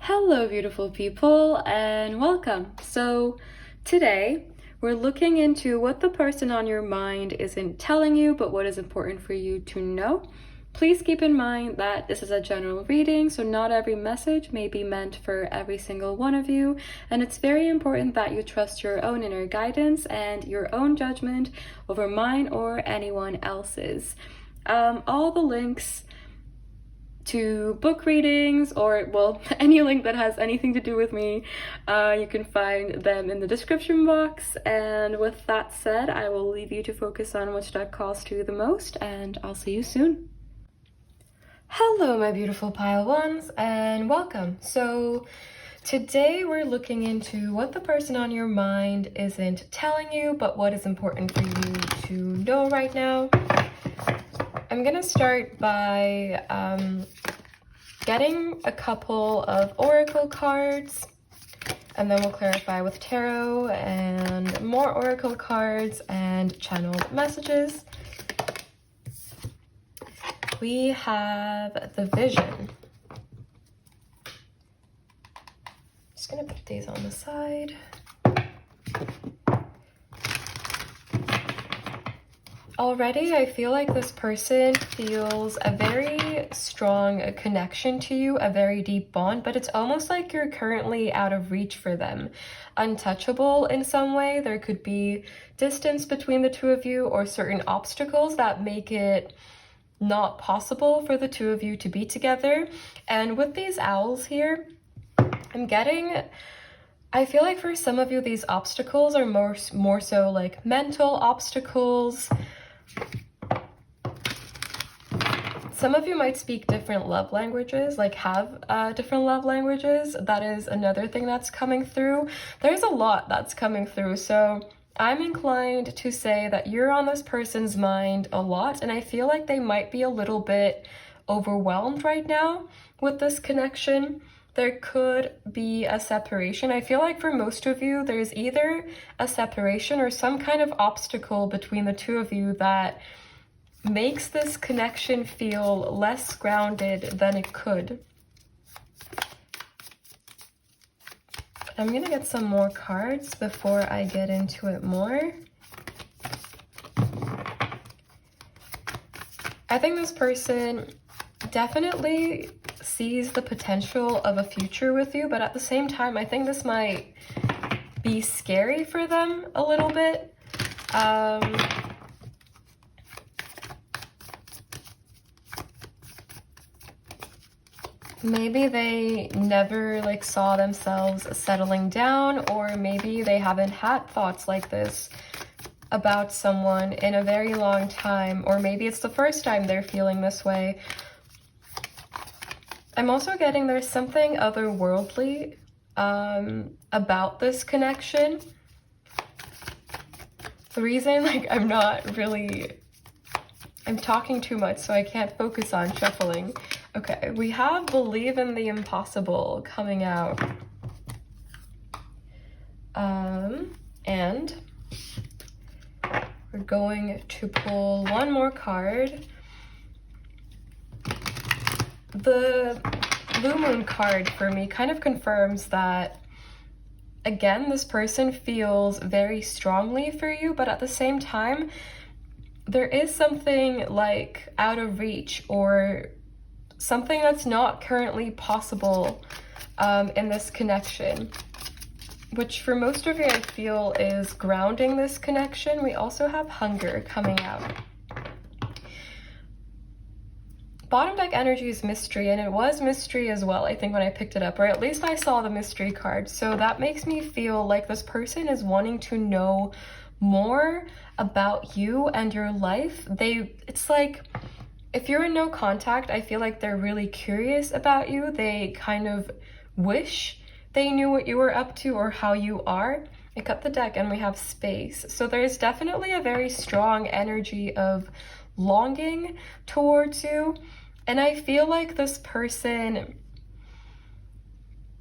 Hello, beautiful people, and welcome. So, today we're looking into what the person on your mind isn't telling you, but what is important for you to know. Please keep in mind that this is a general reading, so not every message may be meant for every single one of you, and it's very important that you trust your own inner guidance and your own judgment over mine or anyone else's. All the links to book readings or, well, any link that has anything to do with me, you can find them in the description box. And with that said, I will leave you to focus on which deck calls to you the most, and I'll see you soon. Hello, my beautiful pile ones, and welcome. So today we're looking into what the person on your mind isn't telling you, but what is important for you to know right now. I'm gonna start by getting a couple of oracle cards, and then we'll clarify with tarot and more oracle cards and channeled messages. We have the Vision. Just gonna put these on the side. Already, I feel like this person feels a very strong connection to you, a very deep bond, but it's almost like you're currently out of reach for them, untouchable in some way. There could be distance between the two of you or certain obstacles that make it not possible for the two of you to be together. And with these owls here, I feel like for some of you, these obstacles are more so like mental obstacles. Some of you might speak different love languages, like have different love languages. That is another thing that's coming through. There's a lot that's coming through, so I'm inclined to say that you're on this person's mind a lot, and I feel like they might be a little bit overwhelmed right now with this connection. There could be a separation. I feel like for most of you, there's either a separation or some kind of obstacle between the two of you that makes this connection feel less grounded than it could. I'm gonna get some more cards before I get into it more. I think this person definitely sees the potential of a future with you, but at the same time, I think this might be scary for them a little bit. Maybe they never saw themselves settling down, or maybe they haven't had thoughts like this about someone in a very long time, or maybe it's the first time they're feeling this way. I'm also getting there's something otherworldly about this connection. The reason I'm talking too much, so I can't focus on shuffling. Okay, we have Believe in the Impossible coming out. And we're going to pull one more card. The Blue Moon card for me kind of confirms that, again, this person feels very strongly for you, but at the same time, there is something like out of reach or something that's not currently possible in this connection, which for most of you I feel is grounding this connection. We also have Hunger coming out. Bottom deck energy is mystery, and it was mystery as well, I think, when I picked it up, or at least I saw the mystery card. So that makes me feel like this person is wanting to know more about you and your life. It's like, if you're in no contact, I feel like they're really curious about you. They kind of wish they knew what you were up to or how you are. I cut the deck and we have Space. So there's definitely a very strong energy of longing towards you. And I feel like this person,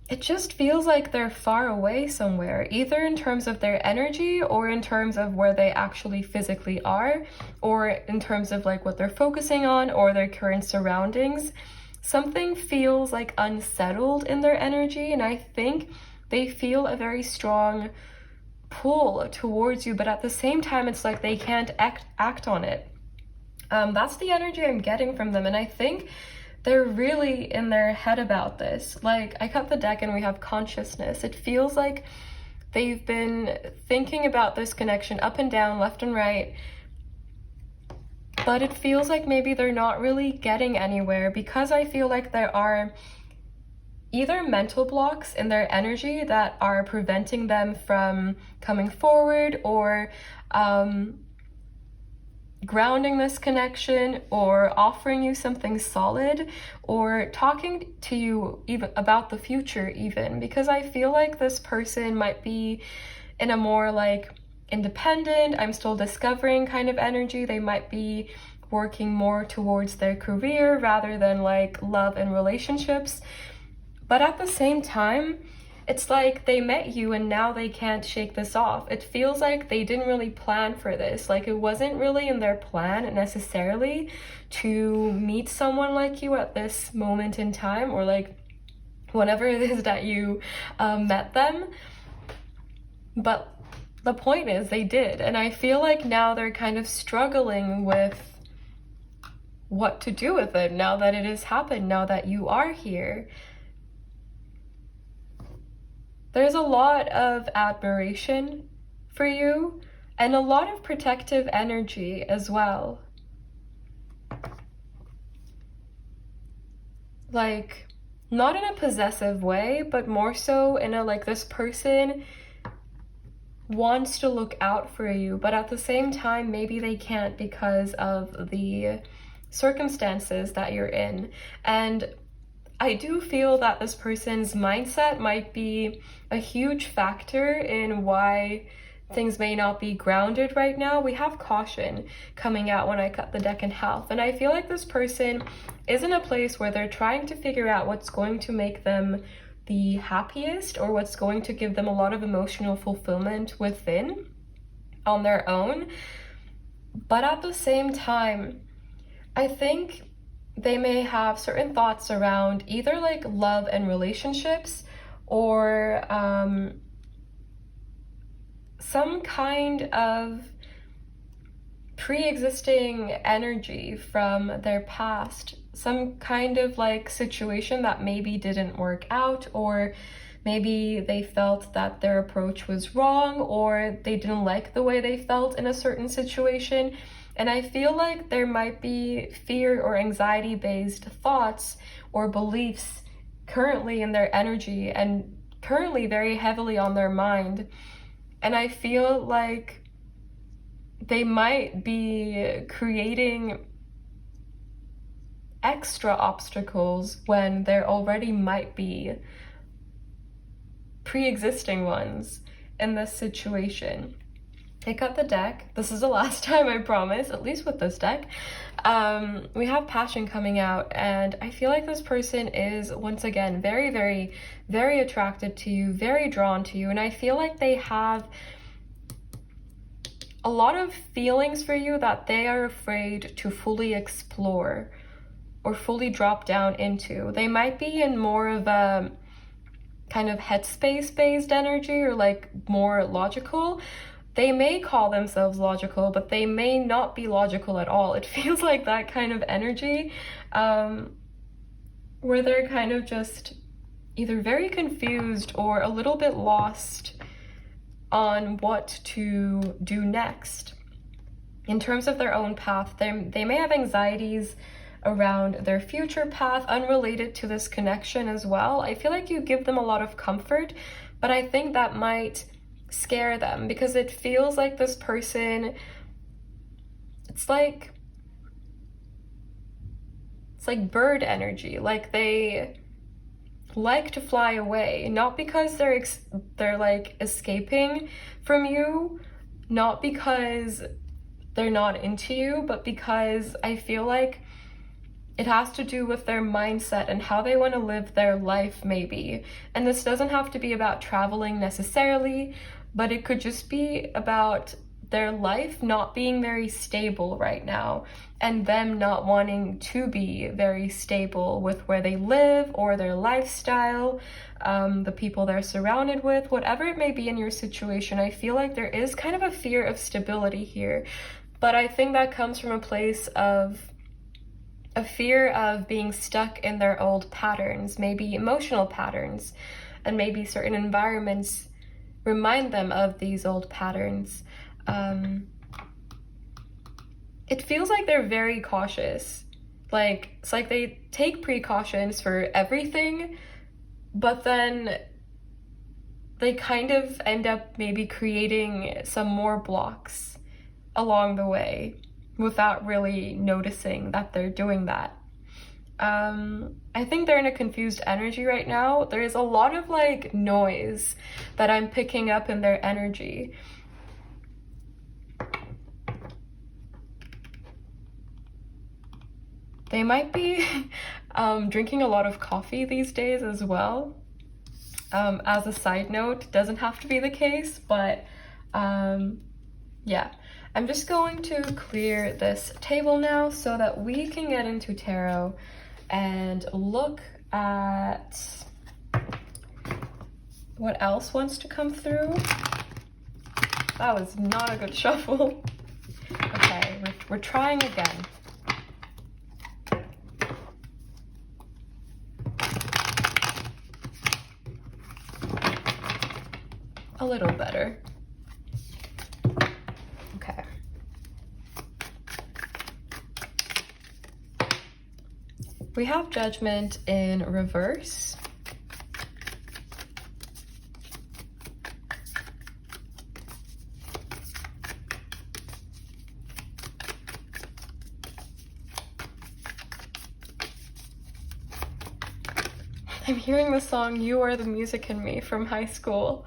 it just feels like they're far away somewhere, either in terms of their energy or in terms of where they actually physically are, or in terms of what they're focusing on or their current surroundings. something feels like unsettled in their energy, and I think they feel a very strong pull towards you, but at the same time it's like they can't act on it. That's the energy I'm getting from them, and I think they're really in their head about this. Like, I cut the deck and we have consciousness. It feels like they've been thinking about this connection up and down, left and right, but it feels like maybe they're not really getting anywhere, because I feel like there are either mental blocks in their energy that are preventing them from coming forward, or grounding this connection, or offering you something solid, or talking to you even about the future even, because I feel like this person might be in a more like independent, I'm still discovering kind of energy. They might be working more towards their career rather than like love and relationships. But at the same time, it's like they met you and now they can't shake this off. It feels like they didn't really plan for this. Like, it wasn't really in their plan necessarily to meet someone like you at this moment in time, or like whenever it is that you met them. But the point is they did. And I feel like now they're kind of struggling with what to do with it now that it has happened, now that you are here. There's a lot of admiration for you and a lot of protective energy as well. Like, not in a possessive way, but more so in a like, this person wants to look out for you, but at the same time maybe they can't because of the circumstances that you're in. And I do feel that this person's mindset might be a huge factor in why things may not be grounded right now. We have caution coming out when I cut the deck in half, and I feel like this person is in a place where they're trying to figure out what's going to make them the happiest, or what's going to give them a lot of emotional fulfillment within on their own. But at the same time, I think they may have certain thoughts around either like love and relationships, or some kind of pre-existing energy from their past, some kind of like situation that maybe didn't work out, or maybe they felt that their approach was wrong, or they didn't like the way they felt in a certain situation. And I feel like there might be fear or anxiety-based thoughts or beliefs currently in their energy, and currently very heavily on their mind. And I feel like they might be creating extra obstacles when there already might be pre-existing ones in this situation. I cut the deck. This is the last time, I promise, at least with this deck. We have passion coming out, and I feel like this person is, once again, very, very, very attracted to you, very drawn to you, and I feel like they have a lot of feelings for you that they are afraid to fully explore or fully drop down into. They might be in more of a kind of headspace-based energy, or like more logical. They may call themselves logical, but they may not be logical at all. It feels like that kind of energy, where they're kind of just either very confused or a little bit lost on what to do next. In terms of their own path, they may have anxieties around their future path, unrelated to this connection as well. I feel like you give them a lot of comfort, but I think that might scare them, because it feels like this person, it's like bird energy. Like, they like to fly away, not because they're like escaping from you, not because they're not into you, but because I feel like it has to do with their mindset and how they want to live their life, maybe. And this doesn't have to be about traveling necessarily, but it could just be about their life not being very stable right now, and them not wanting to be very stable with where they live or their lifestyle, the people they're surrounded with, whatever it may be in your situation. I feel like there is kind of a fear of stability here, but I think that comes from a place of a fear of being stuck in their old patterns, maybe emotional patterns, and maybe certain environments remind them of these old patterns. It feels like they're very cautious. Like, it's like they take precautions for everything, but then they kind of end up maybe creating some more blocks along the way without really noticing that they're doing that. I think they're in a confused energy right now. There is a lot of like noise that I'm picking up in their energy. They might be drinking a lot of coffee these days as well. As a side note, doesn't have to be the case, but yeah. I'm just going to clear this table now so that we can get into tarot and look at what else wants to come through. That was not a good shuffle. Okay, we're trying again. A little better. Okay. We have Judgment in reverse. I'm hearing the song You Are the Music in Me from high school.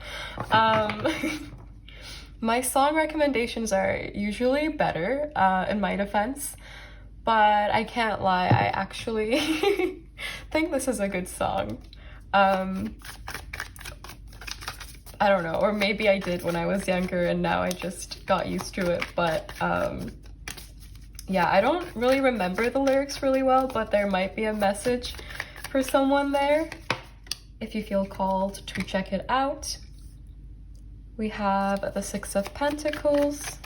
My song recommendations are usually better, in my defense, but I can't lie, I actually think this is a good song. I don't know, or maybe I did when I was younger and now I just got used to it, but yeah, I don't really remember the lyrics really well, but there might be a message for someone there if you feel called to check it out. We have the Six of Pentacles.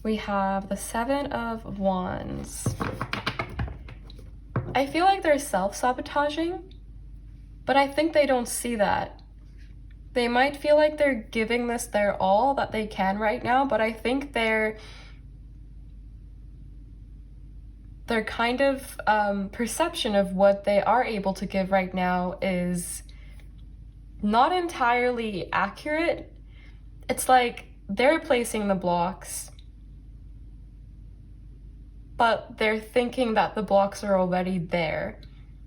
We have the Seven of Wands. I feel like they're self-sabotaging, but I think they don't see that. They might feel like they're giving this their all that they can right now, but I think their kind of perception of what they are able to give right now is not entirely accurate. It's like they're placing the blocks, but they're thinking that the blocks are already there.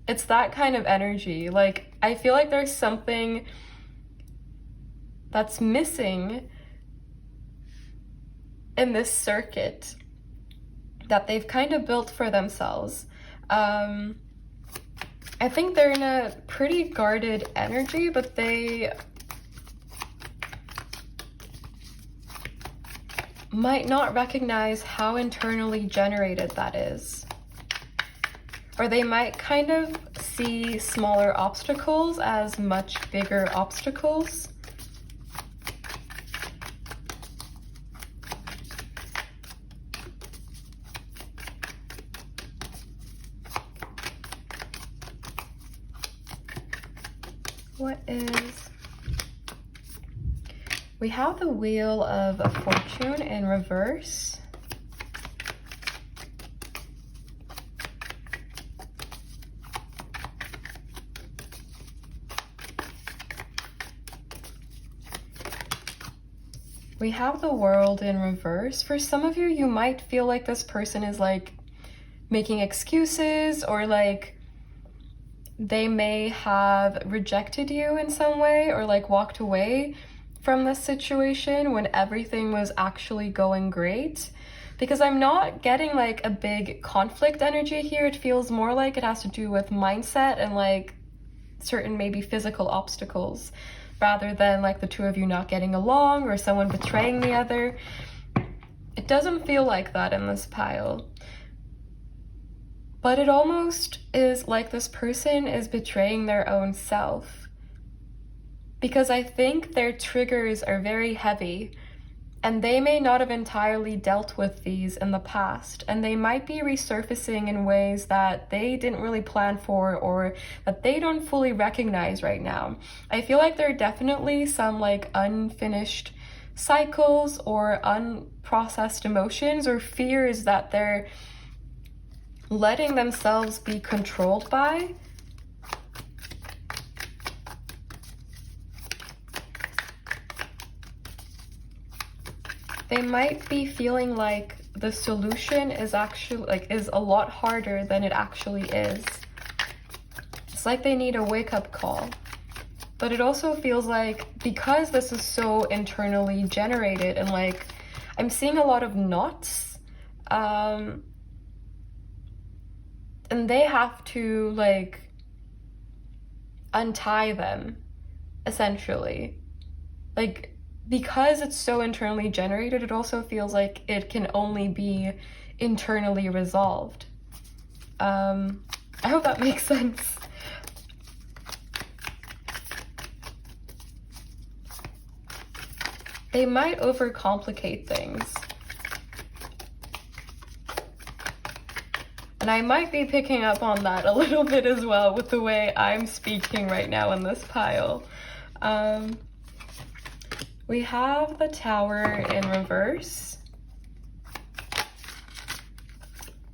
It's that kind of energy. Like, I feel like there's something that's missing in this circuit that they've kind of built for themselves. I think they're in a pretty guarded energy, but they might not recognize how internally generated that is. Or they might kind of see smaller obstacles as much bigger obstacles. What is... We have the Wheel of Fortune in reverse. We have the World in reverse. For some of you, you might feel like this person is like making excuses, or like they may have rejected you in some way, or like walked away from this situation when everything was actually going great. Because I'm not getting like a big conflict energy here. It feels more like it has to do with mindset and like certain maybe physical obstacles. rather than like the two of you not getting along or someone betraying the other. It doesn't feel like that in this pile. But it almost is like this person is betraying their own self. Because I think their triggers are very heavy, and they may not have entirely dealt with these in the past, and they might be resurfacing in ways that they didn't really plan for or that they don't fully recognize right now. I feel like there are definitely some like unfinished cycles or unprocessed emotions or fears that they're letting themselves be controlled by. They might be feeling like the solution is actually is a lot harder than it actually is. It's like they need a wake-up call. But it also feels like, because this is so internally generated, and like I'm seeing a lot of knots, and they have to like untie them, essentially. Like, because it's so internally generated, it also feels like it can only be internally resolved. I hope that makes sense. They might overcomplicate things. And I might be picking up on that a little bit as well with the way I'm speaking right now in this pile. We have the Tower in reverse.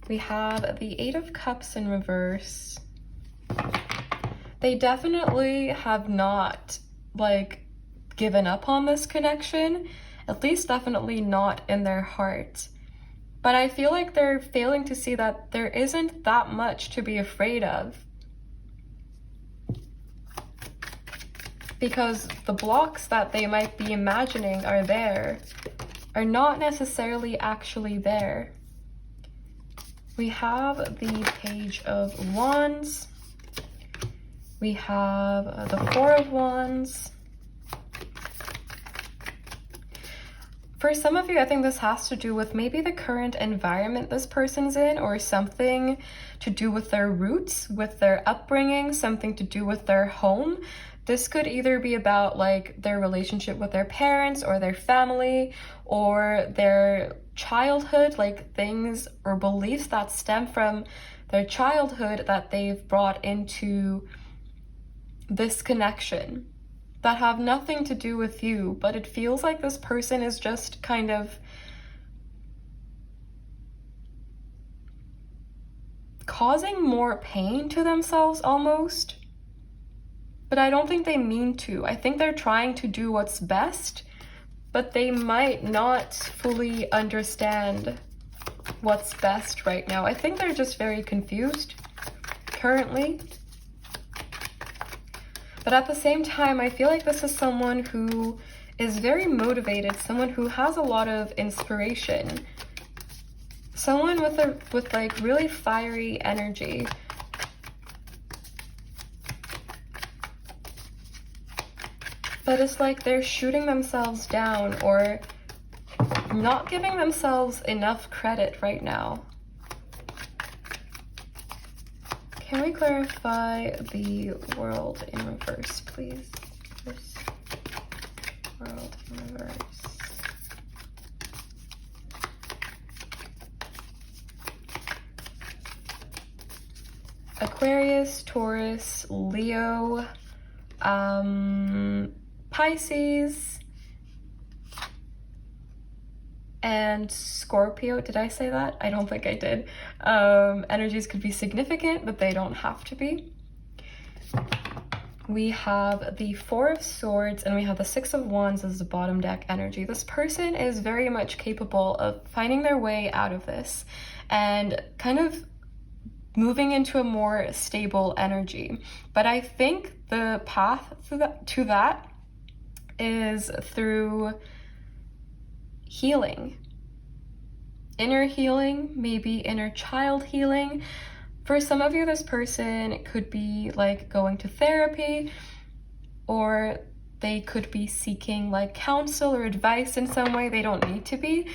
We have the Eight of Cups in reverse. They definitely have not like given up on this connection, at least definitely not in their heart. But I feel like they're failing to see that there isn't that much to be afraid of. Because the blocks that they might be imagining are there are not necessarily actually there. We have the Page of Wands. We have the Four of Wands. For some of you, I think this has to do with maybe the current environment this person's in, or something to do with their roots, with their upbringing, something to do with their home. This could either be about like their relationship with their parents or their family or their childhood, like things or beliefs that stem from their childhood that they've brought into this connection that have nothing to do with you. But it feels like this person is just kind of causing more pain to themselves almost. But I don't think they mean to. I think they're trying to do what's best, but they might not fully understand what's best right now. I think they're just very confused currently. But at the same time, I feel like this is someone who is very motivated, someone who has a lot of inspiration, someone with like really fiery energy. But it's like they're shooting themselves down or not giving themselves enough credit right now. Can we clarify the World in reverse, please? This World in reverse. Aquarius, Taurus, Leo, Pisces, and Scorpio. Did I say that? I don't think I did. Energies could be significant, but they don't have to be. We have the Four of Swords and we have the Six of Wands as the bottom deck energy. This person is very much capable of finding their way out of this and kind of moving into a more stable energy. But I think the path to that is through healing. Inner healing, maybe inner child healing. For some of you, this person could be like going to therapy, or they could be seeking like counsel or advice in some way. They don't need to be,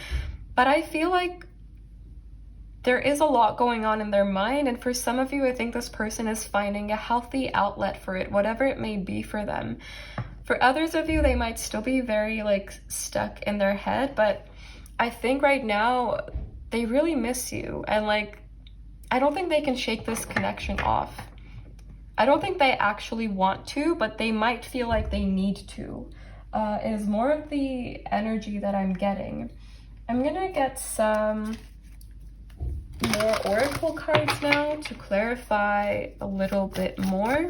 but I feel like there is a lot going on in their mind, and for some of you, I think this person is finding a healthy outlet for it, whatever it may be for them. For others of you, they might still be very like stuck in their head, but I think right now they really miss you, and like I don't think they can shake this connection off. I don't think they actually want to, but they might feel like they need to. Is more of the energy that I'm getting. I'm gonna get some more oracle cards now to clarify a little bit more.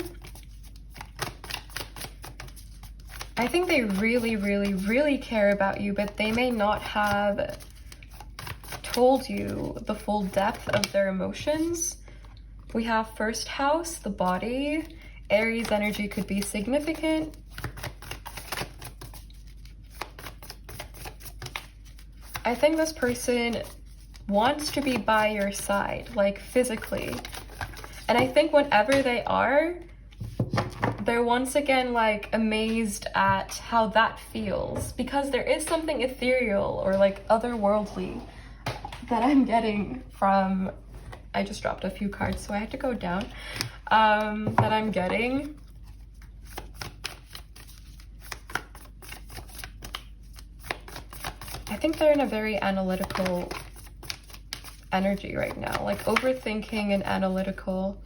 I think they really, really, really care about you, but they may not have told you the full depth of their emotions. We have first house, the body. Aries energy could be significant. I think this person wants to be by your side, like physically. And I think whenever they are, they're once again like amazed at how that feels, because there is something ethereal or like otherworldly that I'm getting from, I just dropped a few cards so I had to go down, that I'm getting. I think they're in a very analytical energy right now, like overthinking and analytical.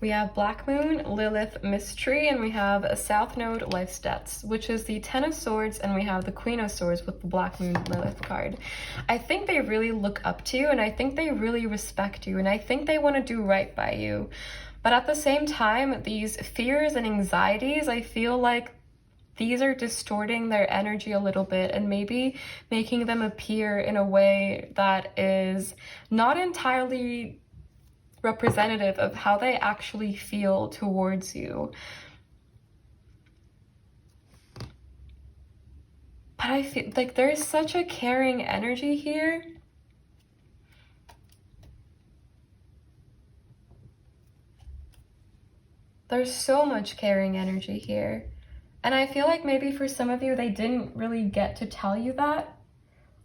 We have Black Moon, Lilith, Mystery, and we have a South Node, Life's Debts, which is the Ten of Swords, and we have the Queen of Swords with the Black Moon, Lilith card. I think they really look up to you, and I think they really respect you, and I think they want to do right by you. But at the same time, these fears and anxieties, I feel like these are distorting their energy a little bit and maybe making them appear in a way that is not entirely representative of how they actually feel towards you. But I feel like there's such a caring energy here. There's so much caring energy here. And I feel like maybe for some of you, they didn't really get to tell you that,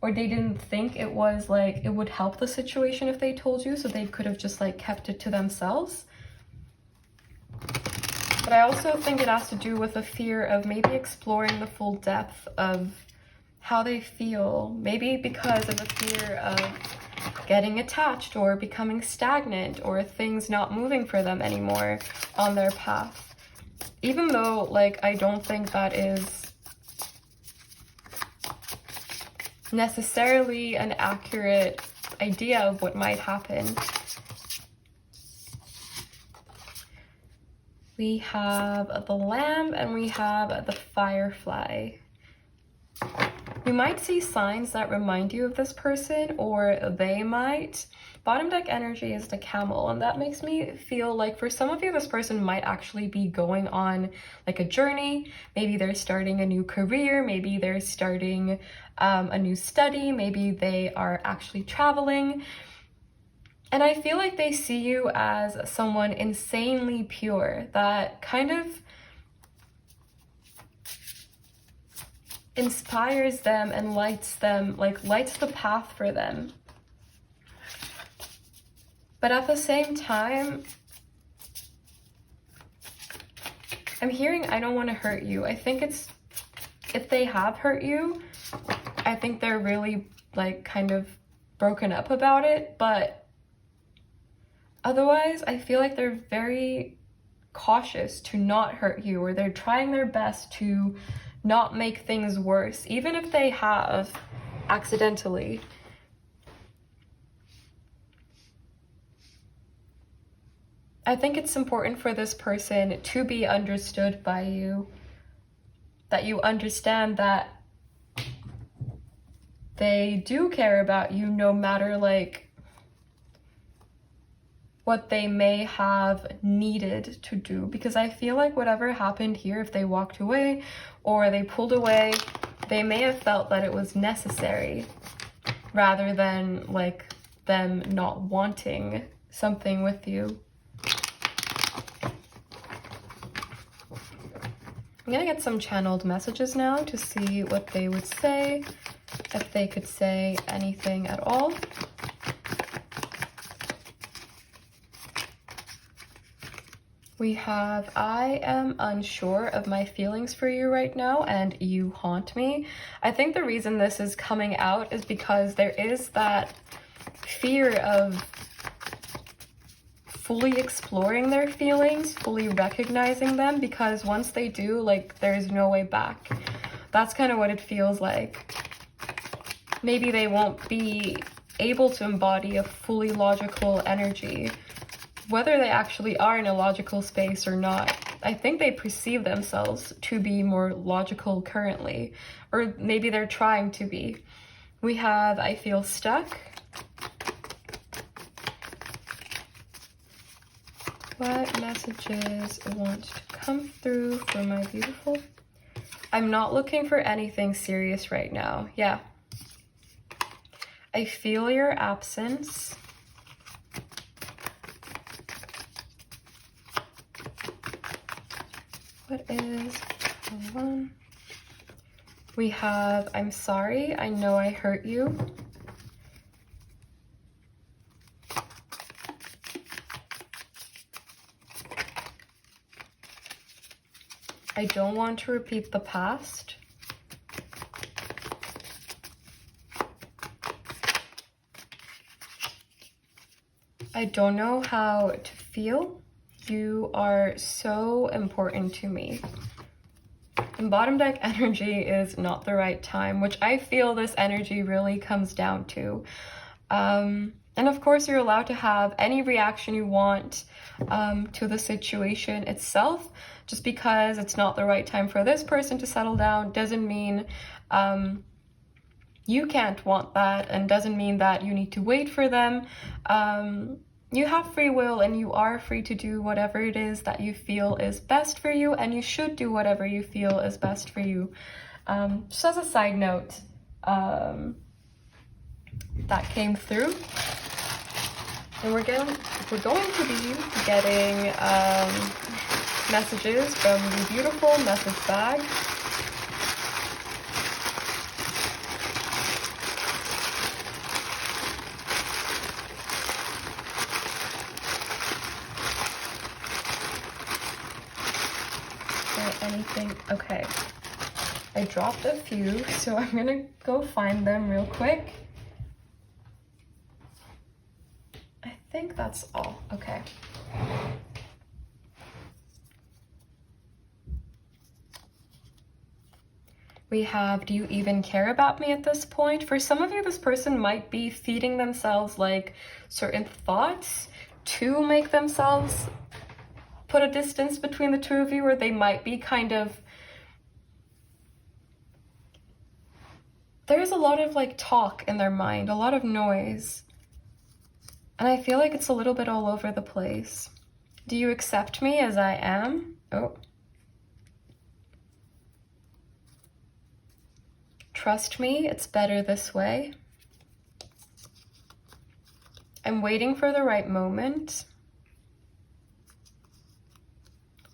or they didn't think it was like, it would help the situation if they told you, so they could have just like kept it to themselves. But I also think it has to do with a fear of maybe exploring the full depth of how they feel, maybe because of a fear of getting attached or becoming stagnant or things not moving for them anymore on their path. Even though, like, I don't think that is necessarily an accurate idea of what might happen. We have the Lamb and we have the Firefly. You might see signs that remind you of this person, or they might. Bottom deck energy is the Camel, and that makes me feel like for some of you, this person might actually be going on like a journey. Maybe they're starting a new career, maybe they're starting a new study, maybe they are actually traveling. And I feel like they see you as someone insanely pure that kind of inspires them and lights them, like lights the path for them. But at the same time, I'm hearing, I don't want to hurt you. I think it's, if they have hurt you, I think they're really like kind of broken up about it. But otherwise, I feel like they're very cautious to not hurt you, or they're trying their best to not make things worse, even if they have accidentally. I think it's important for this person to be understood by you, that you understand that they do care about you no matter like what they may have needed to do, because I feel like whatever happened here, if they walked away or they pulled away, they may have felt that it was necessary rather than like them not wanting something with you. I'm gonna get some channeled messages now to see what they would say, if they could say anything at all. We have, I am unsure of my feelings for you right now and you haunt me. I think the reason this is coming out is because there is that fear of fully exploring their feelings, fully recognizing them, because once they do, like, there's no way back. That's kind of what it feels like. Maybe they won't be able to embody a fully logical energy, whether they actually are in a logical space or not. I think they perceive themselves to be more logical currently, or maybe they're trying to be. We have, I feel stuck. What messages want to come through for my beautiful? I'm not looking for anything serious right now. Yeah. I feel your absence. What is going on? We have, I'm sorry, I know I hurt you. I don't want to repeat the past. I don't know how to feel. You are so important to me. And bottom deck energy is not the right time, which I feel this energy really comes down to. And of course, you're allowed to have any reaction you want to the situation itself. Just because it's not the right time for this person to settle down doesn't mean you can't want that, and doesn't mean that you need to wait for them. You have free will and you are free to do whatever it is that you feel is best for you, and you should do whatever you feel is best for you. Just as a side note, that came through. And we're going to be getting messages from the beautiful message bag. Anything? Okay. I dropped a few, so I'm gonna go find them real quick. I think that's all. Okay. We have, do you even care about me at this point? For some of you, this person might be feeding themselves like certain thoughts to make themselves put a distance between the two of you, or they might be kind of, there's a lot of like talk in their mind, a lot of noise, and I feel like it's a little bit all over the place. Do you accept me as I am? Oh. Trust me, it's better this way. I'm waiting for the right moment.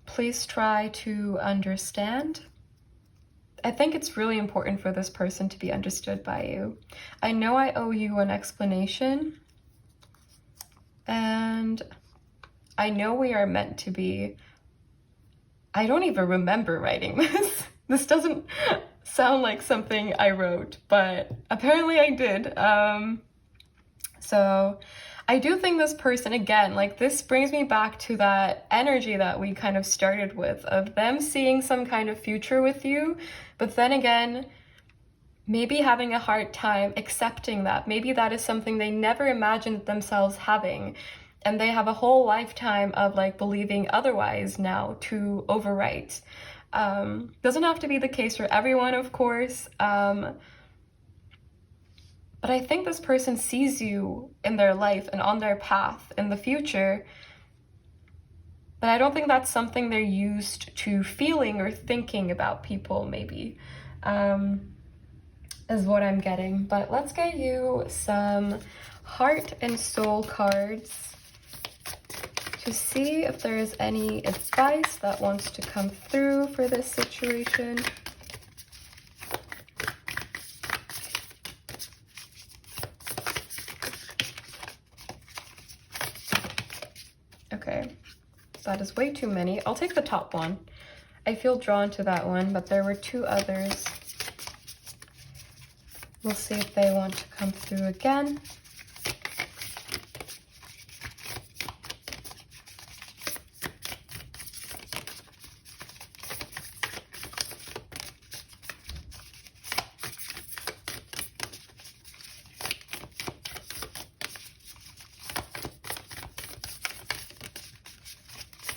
Please try to understand. I think it's really important for this person to be understood by you. I know I owe you an explanation. And I know we are meant to be. I don't even remember writing this. This doesn't sound like something I wrote, but apparently I did. So I do think this person, again, like this brings me back to that energy that we kind of started with, of them seeing some kind of future with you, but then again, maybe having a hard time accepting that. Maybe that is something they never imagined themselves having, and they have a whole lifetime of like believing otherwise now to overwrite. Doesn't have to be the case for everyone, of course. But I think this person sees you in their life and on their path in the future. But I don't think that's something they're used to feeling or thinking about people, maybe, is what I'm getting. But let's get you some heart and soul cards to see if there is any advice that wants to come through for this situation. Okay, that is way too many. I'll take the top one. I feel drawn to that one, but there were two others. We'll see if they want to come through again.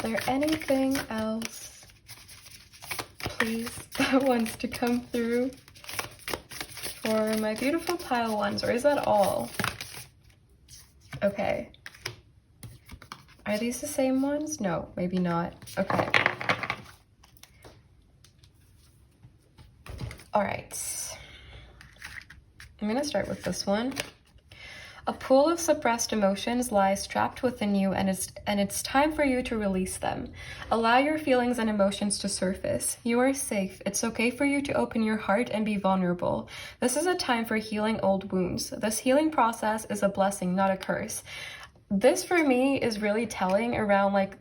Is there anything else, please, that wants to come through for my beautiful pile ones, or is that all? Okay. Are these the same ones? No, maybe not. Okay. All right. I'm gonna start with this one. A pool of suppressed emotions lies trapped within you, and it's time for you to release them. Allow your feelings and emotions to surface. You are safe. It's okay for you to open your heart and be vulnerable. This is a time for healing old wounds. This healing process is a blessing, not a curse. This for me is really telling around like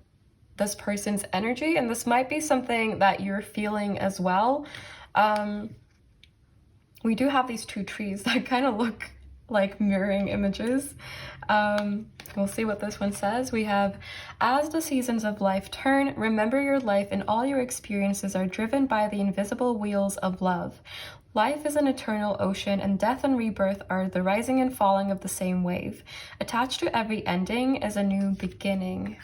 this person's energy, and this might be something that you're feeling as well. We do have these two trees that kind of look like mirroring images. We'll see what this one says. We have, as the seasons of life turn, remember your life and all your experiences are driven by the invisible wheels of love. Life is an eternal ocean, and death and rebirth are the rising and falling of the same wave. Attached to every ending is a new beginning.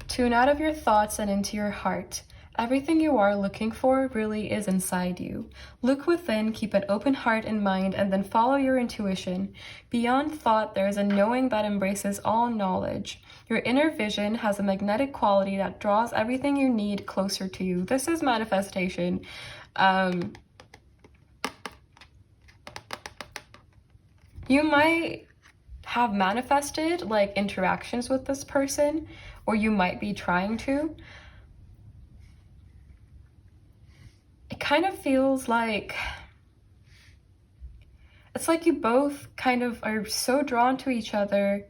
Tune out of your thoughts and into your heart. Everything you are looking for really is inside you. Look within, keep an open heart and mind, and then follow your intuition. Beyond thought, there is a knowing that embraces all knowledge. Your inner vision has a magnetic quality that draws everything you need closer to you. This is manifestation. You might have manifested like interactions with this person, or you might be trying to. It kind of feels like it's like you both kind of are so drawn to each other,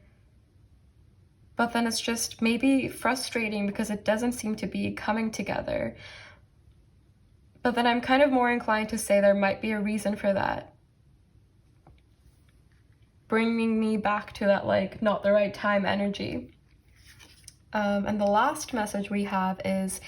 but then it's just maybe frustrating because it doesn't seem to be coming together. But then I'm kind of more inclined to say there might be a reason for that, bringing me back to that like not the right time energy. And the last message we have is,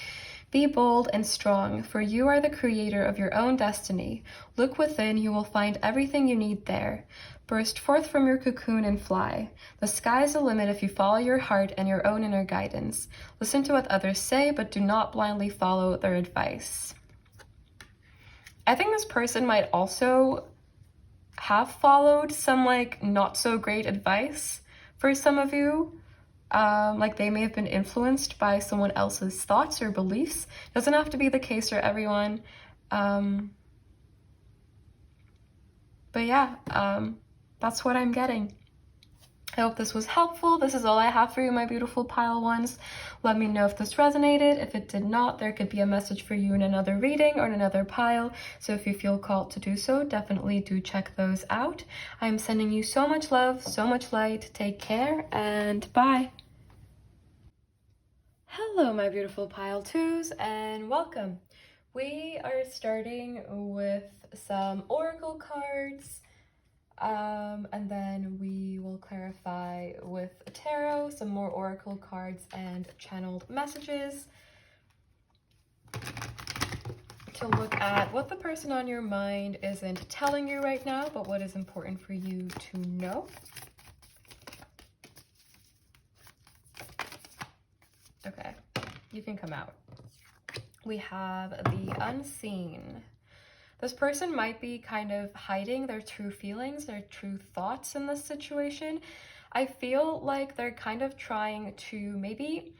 be bold and strong, for you are the creator of your own destiny. Look within, you will find everything you need there. Burst forth from your cocoon and fly. The sky is the limit if you follow your heart and your own inner guidance. Listen to what others say, but do not blindly follow their advice. I think this person might also have followed some like not so great advice for some of you. Like they may have been influenced by someone else's thoughts or beliefs. Doesn't have to be the case for everyone. But yeah, that's what I'm getting. I hope this was helpful. This is all I have for you, my beautiful pile ones. Let me know if this resonated. If it did not, there could be a message for you in another reading or in another pile. So if you feel called to do so, definitely do check those out. I'm sending you so much love, so much light. Take care and bye. Hello, my beautiful pile twos, and welcome. We are starting with some oracle cards, and then we will clarify with tarot, some more oracle cards and channeled messages to look at what the person on your mind isn't telling you right now, but what is important for you to know. Okay, you can come out. we have the unseen. This person might be kind of hiding their true feelings, their true thoughts in this situation. I feel like they're kind of trying to maybe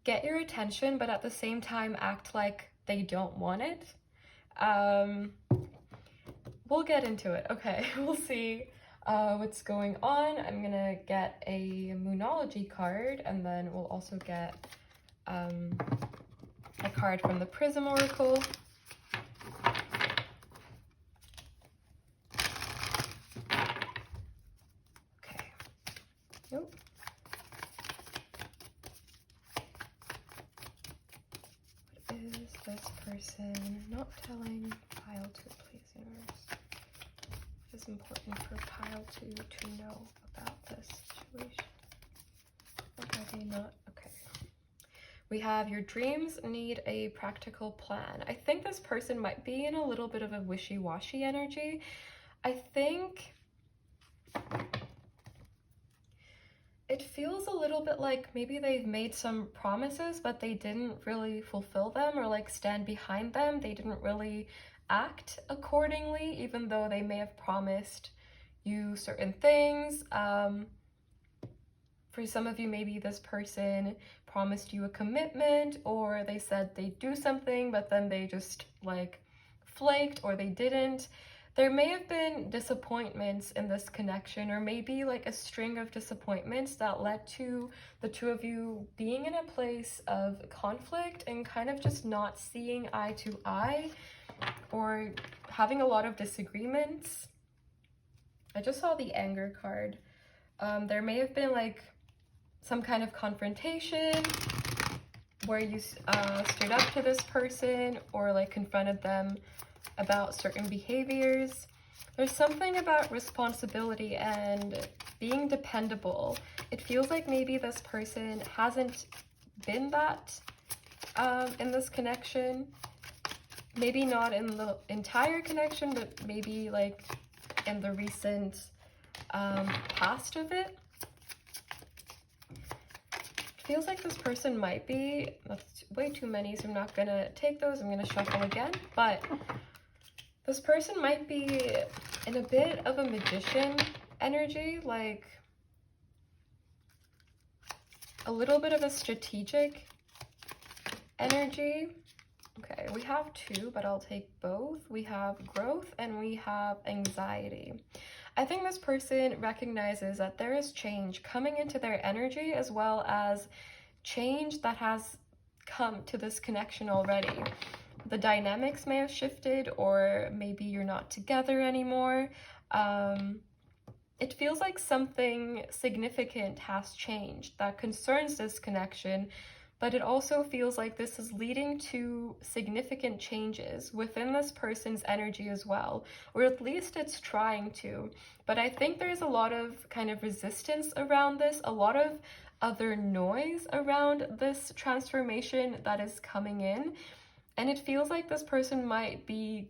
get your attention, but at the same time act like they don't want it. We'll get into it. Okay, we'll see what's going on. I'm gonna get a Moonology card, and then we'll also get a card from the Prism Oracle. Okay. Nope. What is this person not telling pile 2, please, universe? What is important for pile 2 to know about this situation? What are they not? Okay. We have your dreams need a practical plan. I think this person might be in a little bit of a wishy-washy energy. I think it feels a little bit like maybe they've made some promises, but they didn't really fulfill them or like stand behind them. They didn't really act accordingly, even though they may have promised you certain things. For some of you, maybe this person promised you a commitment, or they said they'd do something, but then they just like flaked, or they didn't. There may have been disappointments in this connection, or maybe like a string of disappointments that led to the two of you being in a place of conflict and kind of just not seeing eye to eye, or having a lot of disagreements. I just saw the anger card. There may have been like some kind of confrontation where you stood up to this person or like confronted them about certain behaviors. There's something about responsibility and being dependable. It feels like maybe this person hasn't been that in this connection. Maybe not in the entire connection, but maybe like in the recent past of it. Feels like this person might be, that's way too many, so I'm not gonna take those. I'm gonna shuffle again, but this person might be in a bit of a magician energy, like a little bit of a strategic energy. Okay, we have 2, but I'll take both. We have growth and we have anxiety. I think this person recognizes that there is change coming into their energy, as well as change that has come to this connection already. The dynamics may have shifted, or maybe you're not together anymore. It feels like something significant has changed that concerns this connection, but it also feels like this is leading to significant changes within this person's energy as well, or at least it's trying to. But I think there's a lot of kind of resistance around this, a lot of other noise around this transformation that is coming in, and it feels like this person might be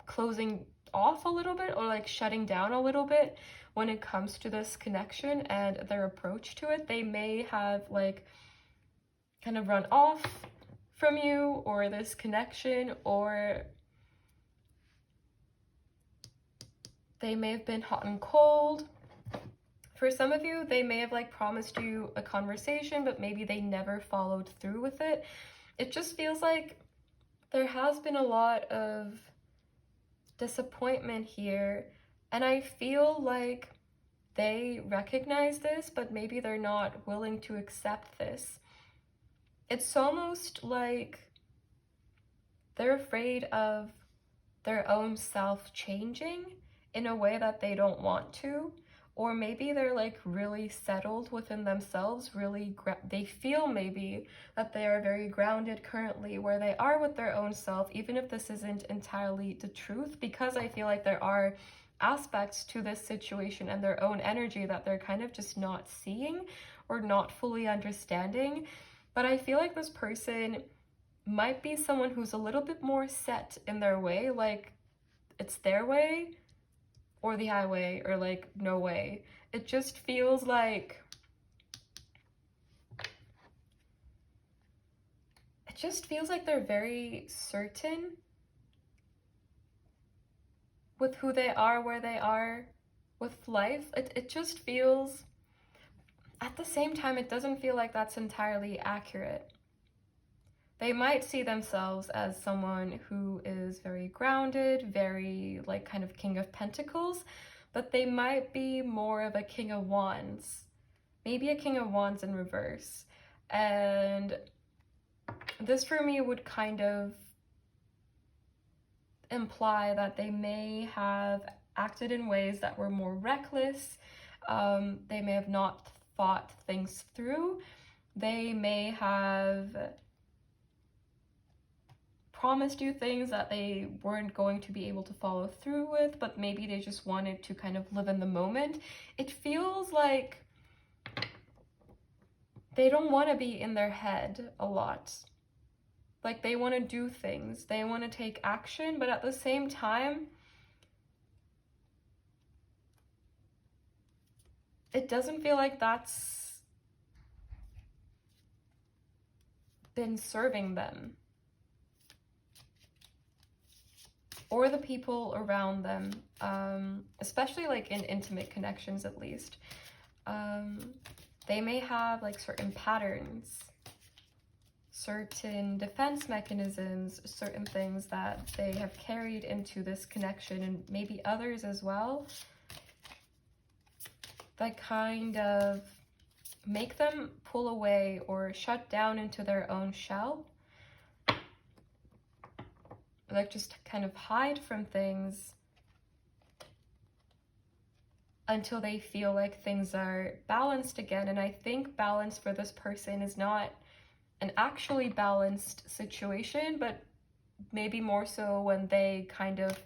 closing off a little bit, or like shutting down a little bit when it comes to this connection and their approach to it. They may have like kind of run off from you or this connection, or they may have been hot and cold. For some of you, they may have like promised you a conversation, but maybe they never followed through with it. It just feels like there has been a lot of disappointment here, and I feel like they recognize this, but maybe they're not willing to accept this. It's almost like they're afraid of their own self changing in a way that they don't want to, or maybe they're like really settled within themselves, they feel maybe that they are very grounded currently where they are with their own self, even if this isn't entirely the truth, because I feel like there are aspects to this situation and their own energy that they're kind of just not seeing or not fully understanding. But I feel like this person might be someone who's a little bit more set in their way, like it's their way or the highway, or like no way. It just feels like just feels like they're very certain with who they are, where they are with life. It just feels, at the same time, it doesn't feel like that's entirely accurate. They might see themselves as someone who is very grounded, very like kind of King of Pentacles, but they might be more of a King of Wands, maybe a King of Wands in reverse. And this for me would kind of imply that they may have acted in ways that were more reckless. They may have not thought things through. They may have promised you things that they weren't going to be able to follow through with, but maybe they just wanted to kind of live in the moment. It feels like they don't want to be in their head a lot. Like, they want to do things, they want to take action, but at the same time, it doesn't feel like that's been serving them or the people around them, especially like in intimate connections at least. They may have like certain patterns, certain defense mechanisms, certain things that they have carried into this connection, and maybe others as well, that kind of make them pull away or shut down into their own shell. Like, just kind of hide from things until they feel like things are balanced again. And I think balance for this person is not an actually balanced situation, but maybe more so when they kind of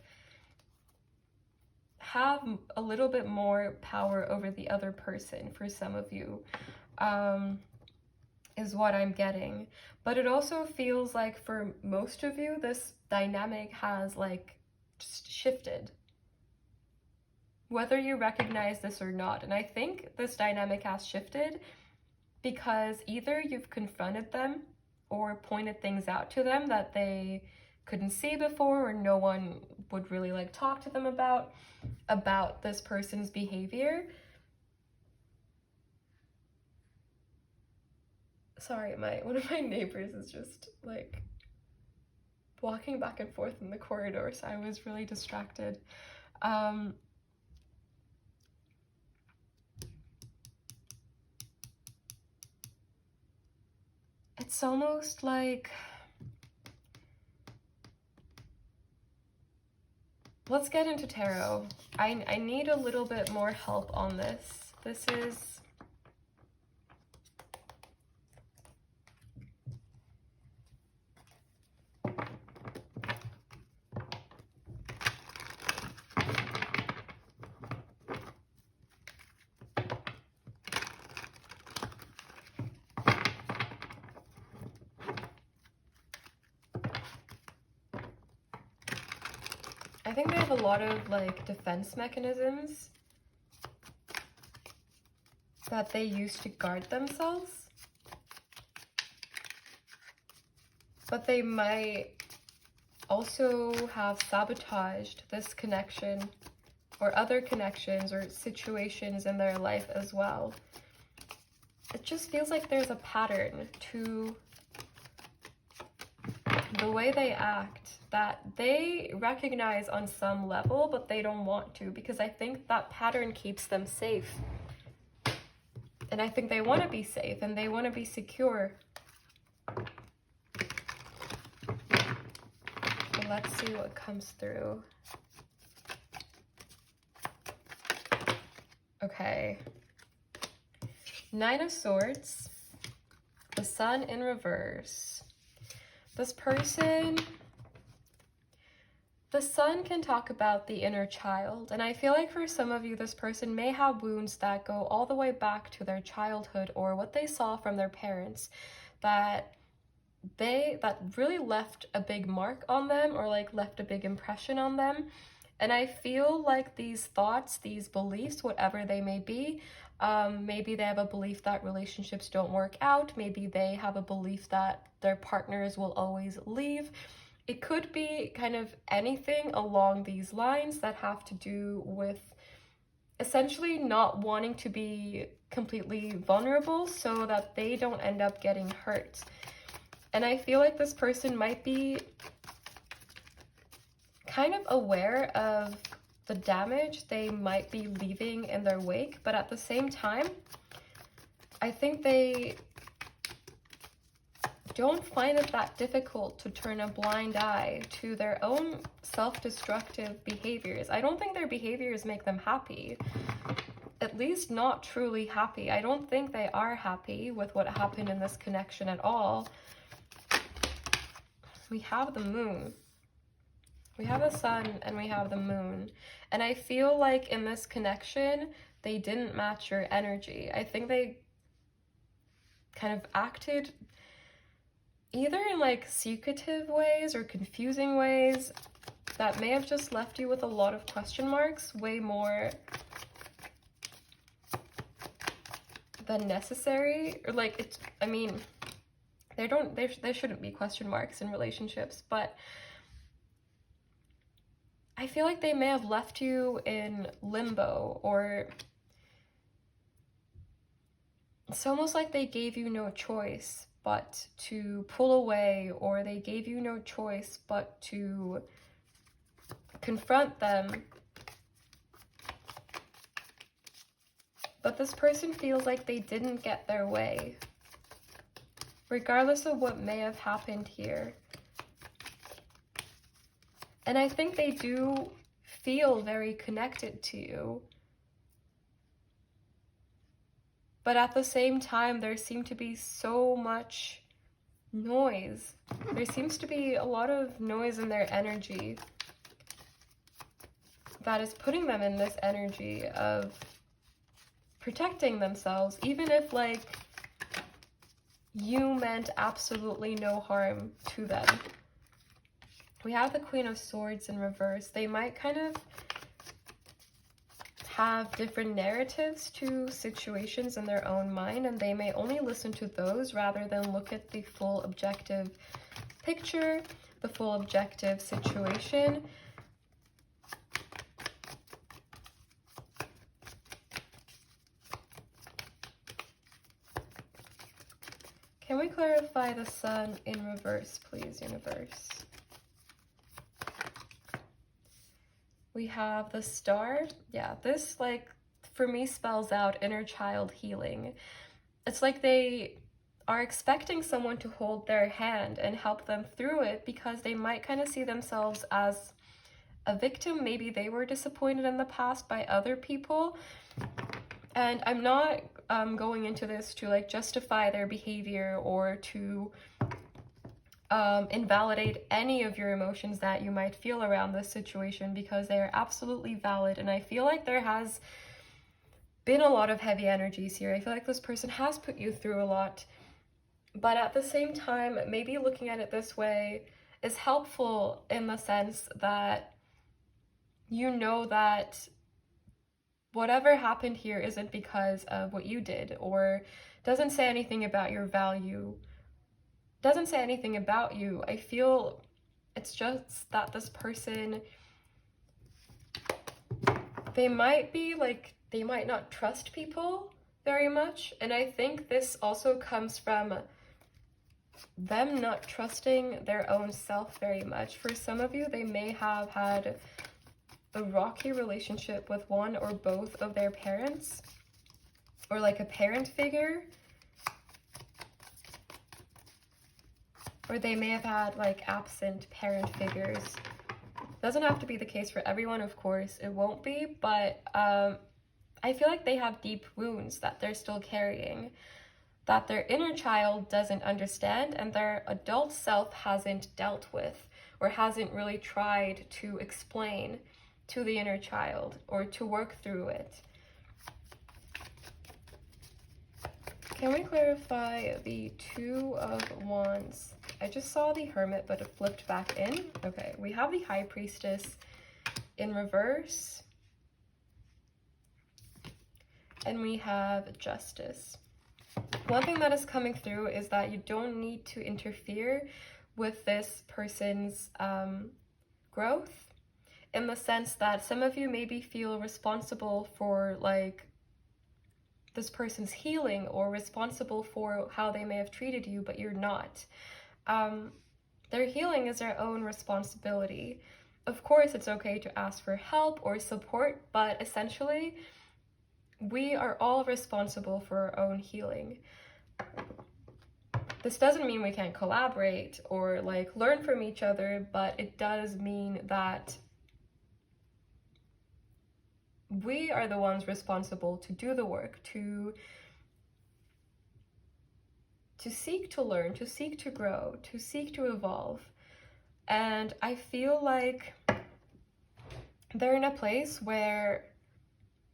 have a little bit more power over the other person, for some of you, is what I'm getting. But it also feels like for most of you, this dynamic has like just shifted, whether you recognize this or not. And I think this dynamic has shifted because either you've confronted them or pointed things out to them that they couldn't see before, or no one would really like talk to them about this person's behavior. Sorry, one of my neighbors is just like walking back and forth in the corridor, so I was really distracted. It's almost like, let's get into tarot. I need a little bit more help on this. This is, I think they have a lot of like defense mechanisms that they use to guard themselves, but they might also have sabotaged this connection or other connections or situations in their life as well. It just feels like there's a pattern to the way they act that they recognize on some level, but they don't want to, because I think that pattern keeps them safe. And I think they want to be safe and they want to be secure. So let's see what comes through. Okay. Nine of Swords. The Sun in reverse. This person, the Sun can talk about the inner child, and I feel like for some of you, this person may have wounds that go all the way back to their childhood or what they saw from their parents that really left a big mark on them, or like left a big impression on them. And I feel like these thoughts, these beliefs, whatever they may be, maybe they have a belief that relationships don't work out. Maybe they have a belief that their partners will always leave. It could be kind of anything along these lines that have to do with essentially not wanting to be completely vulnerable so that they don't end up getting hurt. And I feel like this person might be kind of aware of the damage they might be leaving in their wake, but at the same time, I think they don't find it that difficult to turn a blind eye to their own self-destructive behaviors. I don't think their behaviors make them happy, at least not truly happy. I don't think they are happy with what happened in this connection at all. We have the moon. We have the sun and we have the moon. And I feel like in this connection, they didn't match your energy. I think they kind of acted either in like secretive ways or confusing ways that may have just left you with a lot of question marks, way more than necessary. Or like, it's, I mean, there shouldn't be question marks in relationships, but I feel like they may have left you in limbo, or it's almost like they gave you no choice but to pull away, or they gave you no choice but to confront them. But this person feels like they didn't get their way, regardless of what may have happened here. And I think they do feel very connected to you. But at the same time, there seems to be so much noise. There seems to be a lot of noise in their energy that is putting them in this energy of protecting themselves, even if like you meant absolutely no harm to them. We have the Queen of Swords in reverse. They might kind of have different narratives to situations in their own mind, and they may only listen to those rather than look at the full objective picture, the full objective situation. Can we clarify the Sun in reverse, please, universe? We have the Star. Yeah, this, like, for me spells out inner child healing. It's like they are expecting someone to hold their hand and help them through it, because they might kind of see themselves as a victim. Maybe they were disappointed in the past by other people. And I'm not going into this to like justify their behavior or to invalidate any of your emotions that you might feel around this situation, because they are absolutely valid. And I feel like there has been a lot of heavy energies here. I feel like this person has put you through a lot, but at the same time, maybe looking at it this way is helpful in the sense that you know that whatever happened here isn't because of what you did, or doesn't say anything about your value, doesn't say anything about you. I feel it's just that this person, they might be like, they might not trust people very much. And I think this also comes from them not trusting their own self very much. For some of you, they may have had a rocky relationship with one or both of their parents, or like a parent figure, or they may have had like absent parent figures. Doesn't have to be the case for everyone, of course, it won't be, but I feel like they have deep wounds that they're still carrying, that their inner child doesn't understand and their adult self hasn't dealt with, or hasn't really tried to explain to the inner child or to work through it. Can we clarify the Two of Wands? I just saw the Hermit, but it flipped back in. Okay, we have the High Priestess in reverse. And we have Justice. One thing that is coming through is that you don't need to interfere with this person's growth, in the sense that some of you maybe feel responsible for like this person's healing or responsible for how they may have treated you, but you're not. Their healing is their own responsibility. Of course, it's okay to ask for help or support, but essentially, we are all responsible for our own healing. This doesn't mean we can't collaborate or like learn from each other, but it does mean that we are the ones responsible to do the work, to seek to learn, to seek to grow, to seek to evolve. And I feel like they're in a place where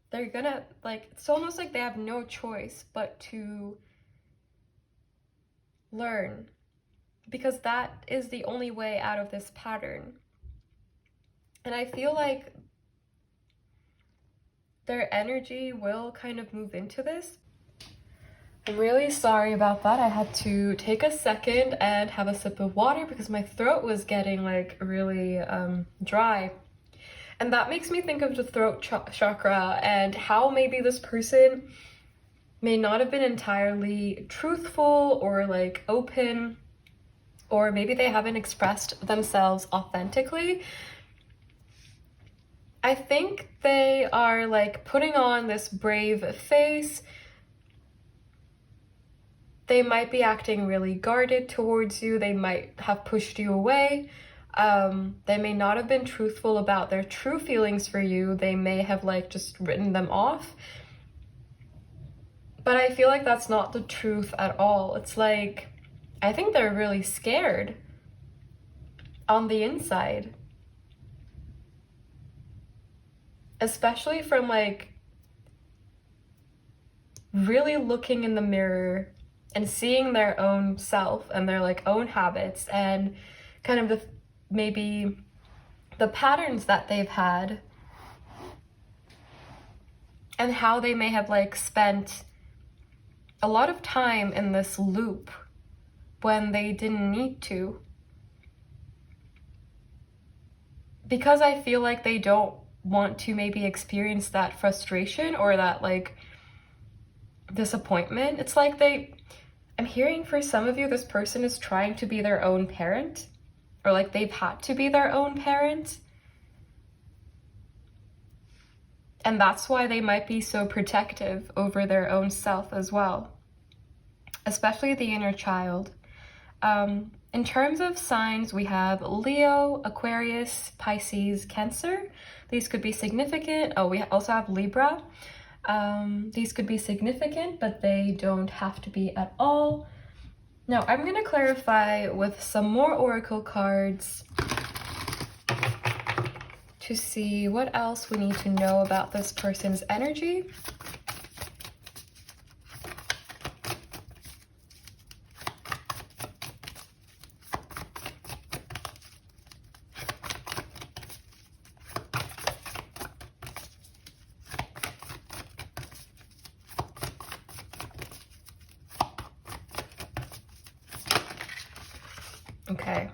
they're gonna, like, it's almost like they have no choice but to learn, because that is the only way out of this pattern. And I feel like their energy will kind of move into this. I'm really sorry about that. I had to take a second and have a sip of water because my throat was getting like really dry. And that makes me think of the throat chakra and how maybe this person may not have been entirely truthful or like open, or maybe they haven't expressed themselves authentically. I think they are like putting on this brave face. They might be acting really guarded towards you. They might have pushed you away. They may not have been truthful about their true feelings for you. They may have like just written them off. But I feel like that's not the truth at all. It's like, I think they're really scared on the inside. Especially from like really looking in the mirror and seeing their own self and their like own habits and kind of the maybe the patterns that they've had and how they may have like spent a lot of time in this loop when they didn't need to. Because I feel like they don't want to maybe experience that frustration or that like disappointment. It's like I'm hearing for some of you, this person is trying to be their own parent, or like they've had to be their own parent. And that's why they might be so protective over their own self as well, especially the inner child. In terms of signs, we have Leo, Aquarius, Pisces, Cancer. These could be significant. Oh, we also have Libra. These could be significant, but they don't have to be at all. Now, I'm going to clarify with some more oracle cards to see what else we need to know about this person's energy. Okay,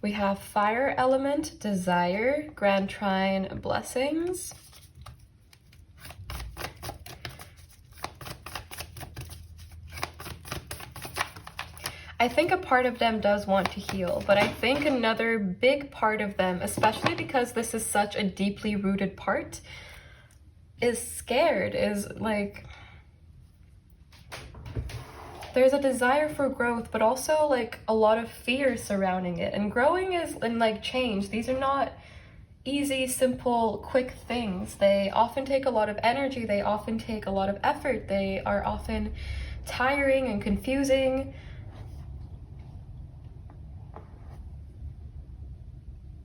we have fire element, desire, grand trine, blessings. I think a part of them does want to heal, but I think another big part of them, especially because this is such a deeply rooted part, is scared, is like, there's a desire for growth, but also like a lot of fear surrounding it. And growing is in like change. These are not easy, simple, quick things. They often take a lot of energy. They often take a lot of effort. They are often tiring and confusing.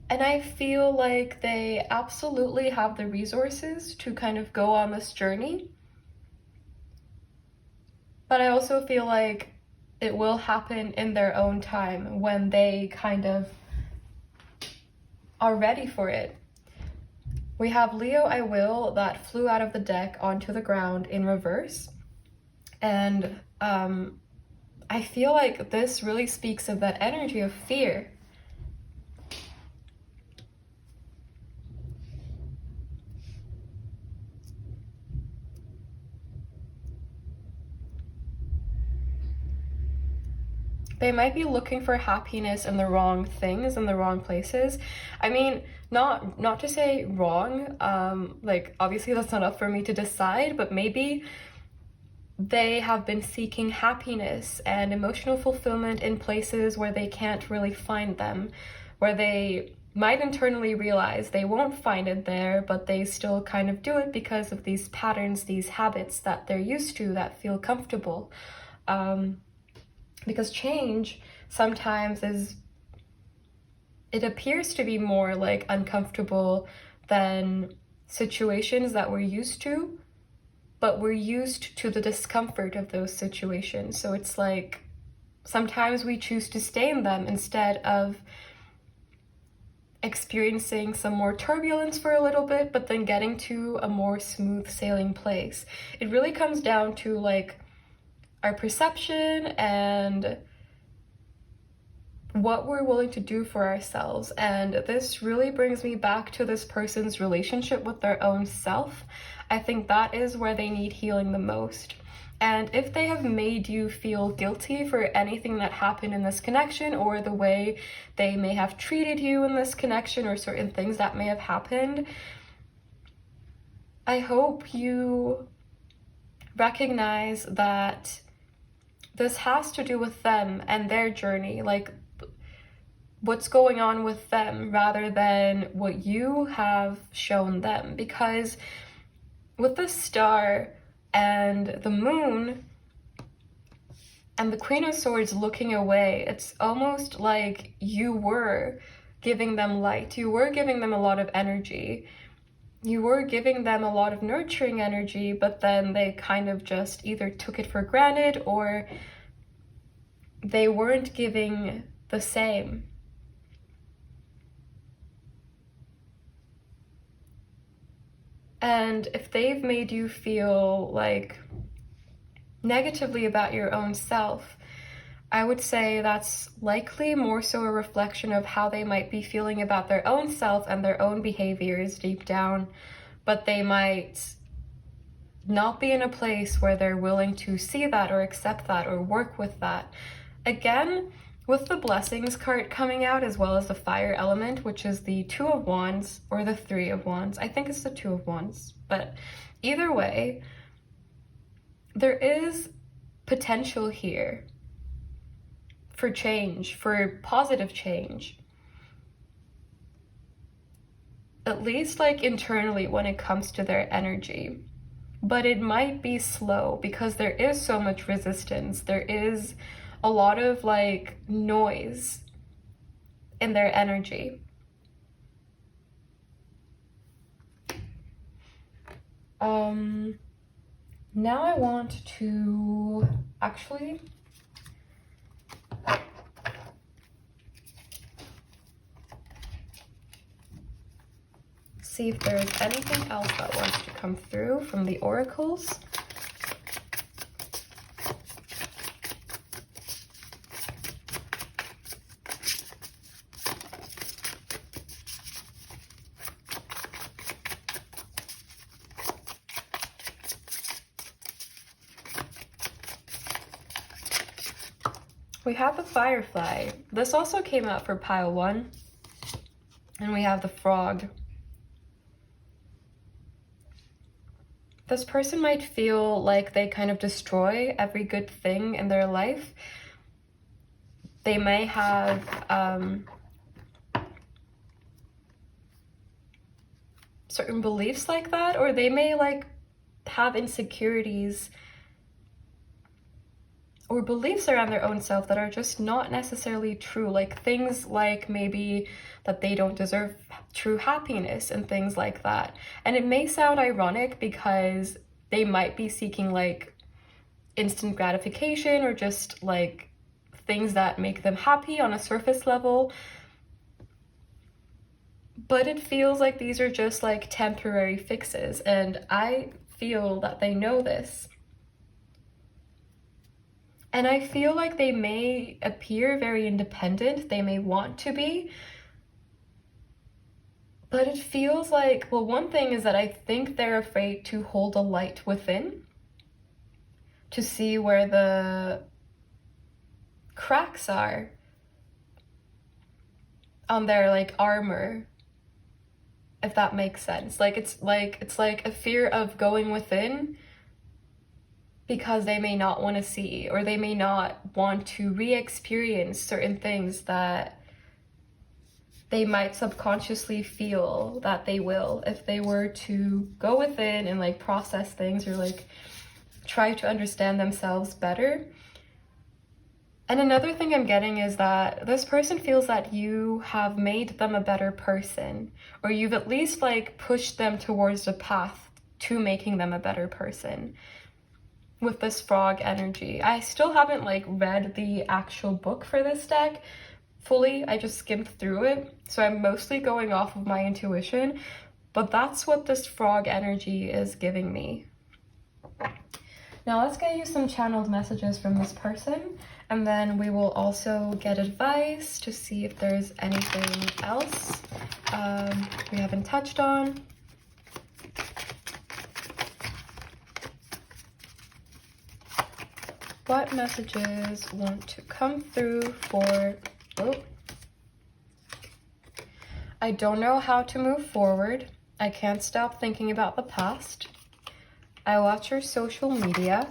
And I feel like they absolutely have the resources to kind of go on this journey. But I also feel like it will happen in their own time when they kind of are ready for it. We have Leo, I will, that flew out of the deck onto the ground in reverse. And I feel like this really speaks of that energy of fear. They might be looking for happiness in the wrong things, in the wrong places. I mean, not to say wrong, like obviously that's not up for me to decide, but maybe they have been seeking happiness and emotional fulfillment in places where they can't really find them, where they might internally realize they won't find it there, but they still kind of do it because of these patterns, these habits that they're used to, that feel comfortable. Because change sometimes it appears to be more like uncomfortable than situations that we're used to, but we're used to the discomfort of those situations. So it's like sometimes we choose to stay in them instead of experiencing some more turbulence for a little bit, but then getting to a more smooth sailing place. It really comes down to like our perception and what we're willing to do for ourselves. And this really brings me back to this person's relationship with their own self. I think that is where they need healing the most. And if they have made you feel guilty for anything that happened in this connection, or the way they may have treated you in this connection, or certain things that may have happened, I hope you recognize that this has to do with them and their journey, like what's going on with them rather than what you have shown them. Because with the star and the moon and the Queen of Swords looking away, it's almost like you were giving them light, you were giving them a lot of energy, you were giving them a lot of nurturing energy, but then they kind of just either took it for granted or they weren't giving the same. And if they've made you feel like negatively about your own self, I would say that's likely more so a reflection of how they might be feeling about their own self and their own behaviors deep down, but they might not be in a place where they're willing to see that or accept that or work with that. Again, with the Blessings card coming out, as well as the Fire element, which is the Two of Wands or the Three of Wands. I think it's the Two of Wands, but either way, there is potential here for change, for positive change. At least like internally when it comes to their energy. But it might be slow because there is so much resistance. There is a lot of like noise in their energy. Now I want to actually see if there's anything else that wants to come through from the oracles. We have the Firefly. This also came out for pile 1. And we have the Frog. This person might feel like they kind of destroy every good thing in their life. They may have certain beliefs like that, or they may like have insecurities or beliefs around their own self that are just not necessarily true, like things like maybe that they don't deserve true happiness and things like that. And it may sound ironic because they might be seeking like instant gratification or just like things that make them happy on a surface level. but it feels like these are just like temporary fixes, and I feel that they know this. And I feel like they may appear very independent, they may want to be, but it feels like, well, one thing is that I think they're afraid to hold a light within, to see where the cracks are on their like armor, if that makes sense. Like it's like a fear of going within because they may not want to see, or they may not want to re-experience certain things that they might subconsciously feel that they will if they were to go within and like process things, or like try to understand themselves better. And another thing I'm getting is that this person feels that you have made them a better person, or you've at least like pushed them towards the path to making them a better person with this frog energy. I still haven't like read the actual book for this deck fully. I just skimmed through it, so I'm mostly going off of my intuition, but that's what this frog energy is giving me. Now let's get you some channeled messages from this person, and then we will also get advice to see if there's anything else we haven't touched on. What messages want to come through for... Oh. I don't know how to move forward. I can't stop thinking about the past. I watch your social media.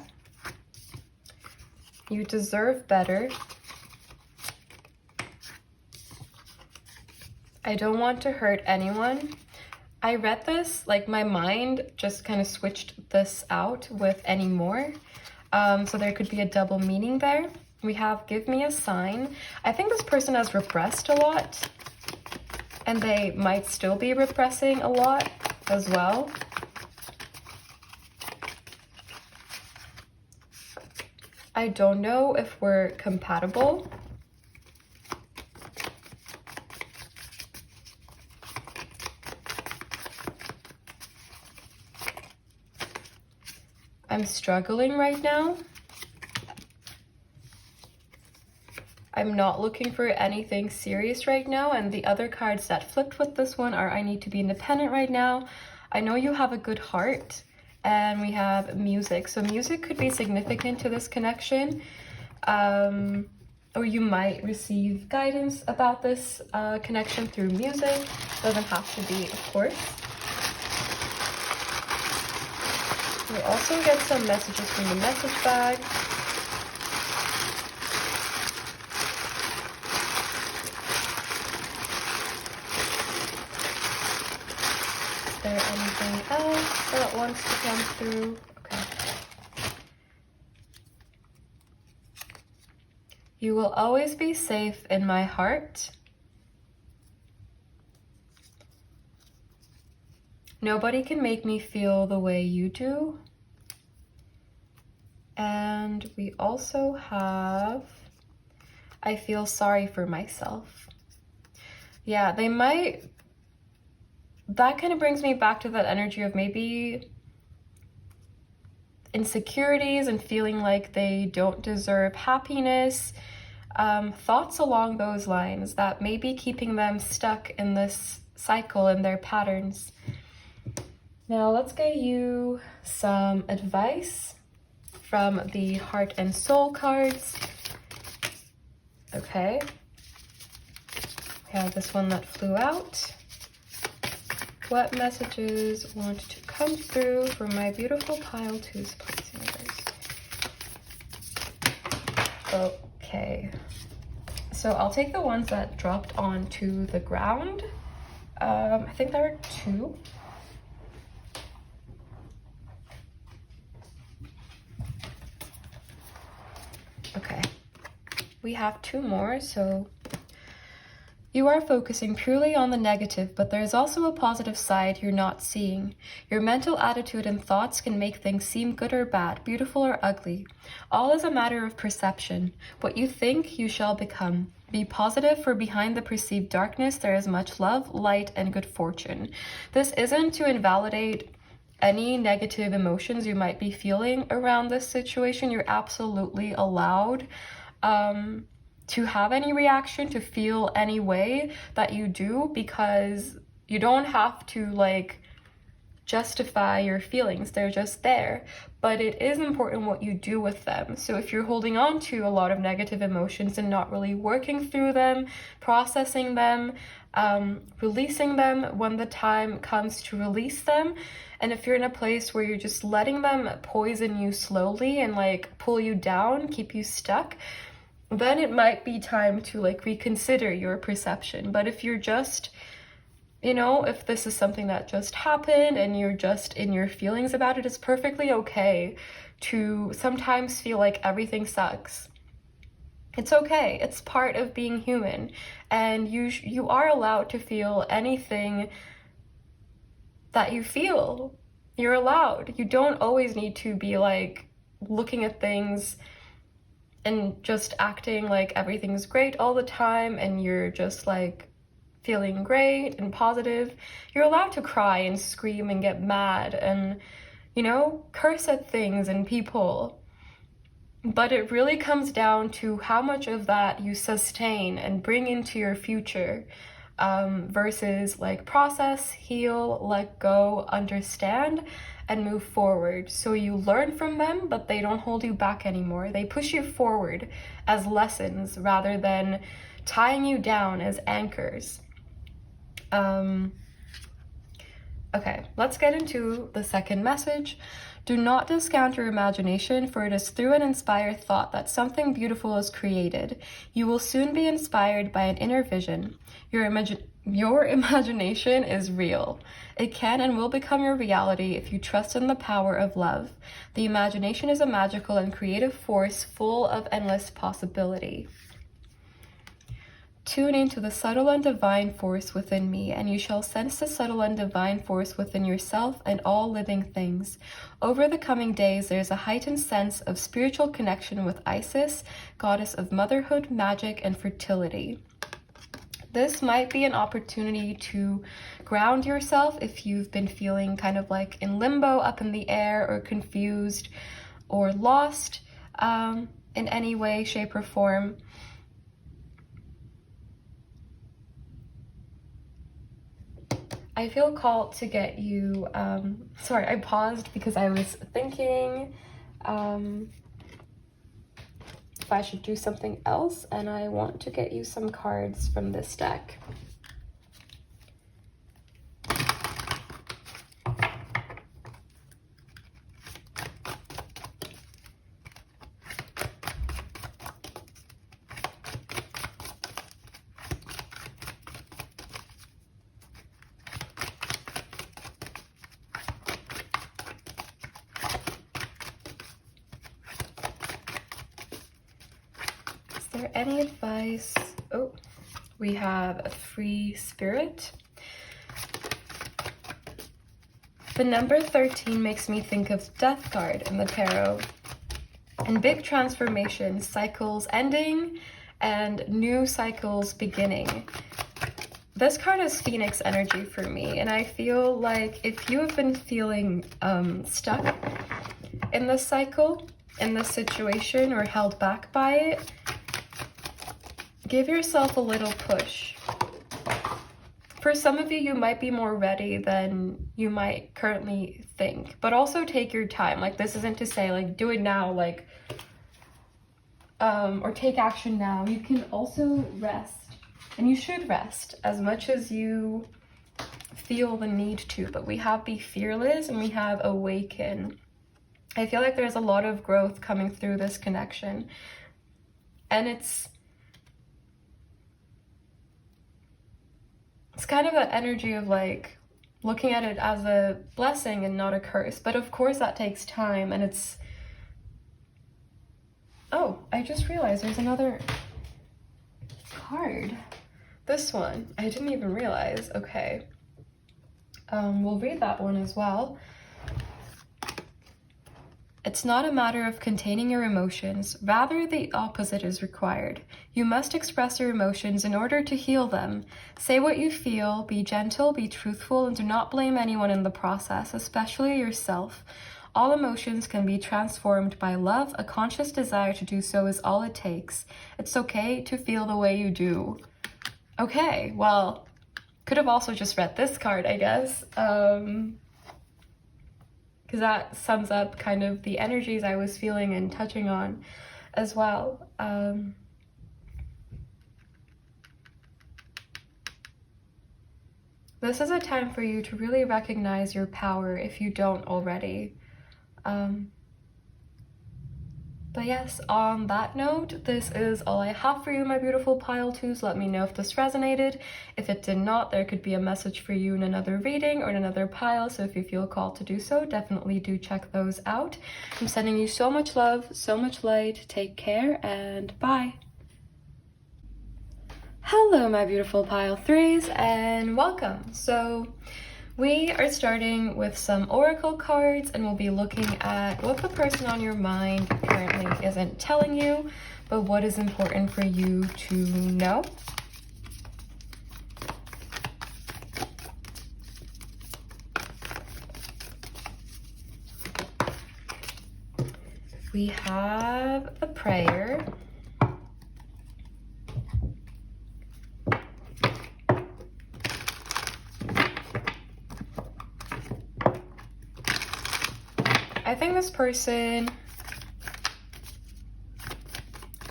You deserve better. I don't want to hurt anyone. I read this, like my mind just kind of switched this out with anymore. So there could be a double meaning there. We have give me a sign. I think this person has repressed a lot, and they might still be repressing a lot as well. I don't know if we're compatible. I'm struggling right now. I'm not looking for anything serious right now, and the other cards that flipped with this one are I need to be independent right now. I know you have a good heart, and we have music. So music could be significant to this connection, or you might receive guidance about this connection through music. Doesn't have to be, of course. We'll also get some messages from the message bag. Is there anything else that wants to come through? Okay. You will always be safe in my heart. Nobody can make me feel the way you do. And we also have, I feel sorry for myself. Yeah, they might, that kind of brings me back to that energy of maybe insecurities and feeling like they don't deserve happiness. Thoughts along those lines that may be keeping them stuck in this cycle and their patterns. Now let's get you some advice from the Heart and Soul cards. Okay. We have this one that flew out. What messages want to come through for my beautiful pile twos, please, universe? Okay. So I'll take the ones that dropped onto the ground. I think there are two. Okay, we have two more. So you are focusing purely on the negative, but there is also a positive side you're not seeing. Your mental attitude and thoughts can make things seem good or bad, beautiful or ugly. All is a matter of perception. What you think, you shall become. Be positive, for behind the perceived darkness there is much love, light, and good fortune. This isn't to invalidate any negative emotions you might be feeling around this situation. You're absolutely allowed to have any reaction, to feel any way that you do, because you don't have to like justify your feelings. They're just there. But it is important what you do with them. So if you're holding on to a lot of negative emotions and not really working through them, processing them, releasing them when the time comes to release them, and if you're in a place where you're just letting them poison you slowly and like pull you down, keep you stuck, then it might be time to like reconsider your perception. But if you're just, you know, if this is something that just happened and you're just in your feelings about it, it's perfectly okay to sometimes feel like everything sucks. It's okay. It's part of being human, and you are allowed to feel anything that you feel. You're allowed. You don't always need to be like looking at things and just acting like everything's great all the time and you're just like feeling great and positive. You're allowed to cry and scream and get mad and, you know, curse at things and people. But it really comes down to how much of that you sustain and bring into your future, versus like process, heal, let go, understand, and move forward. So you learn from them, but they don't hold you back anymore. They push you forward as lessons rather than tying you down as anchors. Okay, let's get into the second message. Do not discount your imagination, for it is through an inspired thought that something beautiful is created. You will soon be inspired by an inner vision. Your imagination is real. It can and will become your reality if you trust in the power of love. The imagination is a magical and creative force full of endless possibility. Tune into the subtle and divine force within me, and you shall sense the subtle and divine force within yourself and all living things. Over the coming days, there is a heightened sense of spiritual connection with Isis, goddess of motherhood, magic, and fertility. This might be an opportunity to ground yourself if you've been feeling kind of like in limbo, up in the air, or confused or lost in any way, shape, or form. I feel called to get you, sorry, I paused because I was thinking if I should do something else, and I want to get you some cards from this deck. Is there any advice? Oh, we have a free spirit. The number 13 makes me think of Death card in the tarot, and big transformation, cycles ending and new cycles beginning. This card is Phoenix energy for me, and I feel like if you have been feeling stuck in this cycle, in this situation, or held back by it, give yourself a little push. For some of you, you might be more ready than you might currently think, but also take your time. Like, this isn't to say like do it now, like or take action now. You can also rest, and you should rest as much as you feel the need to. But we have Be Fearless and we have Awaken. I feel like there's a lot of growth coming through this connection, and it's kind of that energy of like looking at it as a blessing and not a curse. But of course that takes time, and it's, oh, I just realized there's another card. This one, I didn't even realize. Okay, we'll read that one as well. It's not a matter of containing your emotions, rather the opposite is required. You must express your emotions in order to heal them. Say what you feel, be gentle, be truthful, and do not blame anyone in the process, especially yourself. All emotions can be transformed by love. A conscious desire to do so is all it takes. It's okay to feel the way you do. Okay, well, could have also just read this card, I guess. Because that sums up kind of the energies I was feeling and touching on as well. This is a time for you to really recognize your power if you don't already. But yes, on that note, this is all I have for you, my beautiful pile twos. Let me know if this resonated. If it did not, there could be a message for you in another reading or in another pile. So if you feel called to do so, definitely do check those out. I'm sending you so much love, so much light. Take care and bye. Hello, my beautiful pile threes, and welcome. So we are starting with some oracle cards, and we'll be looking at what the person on your mind currently isn't telling you, but what is important for you to know. We have a prayer. I think this person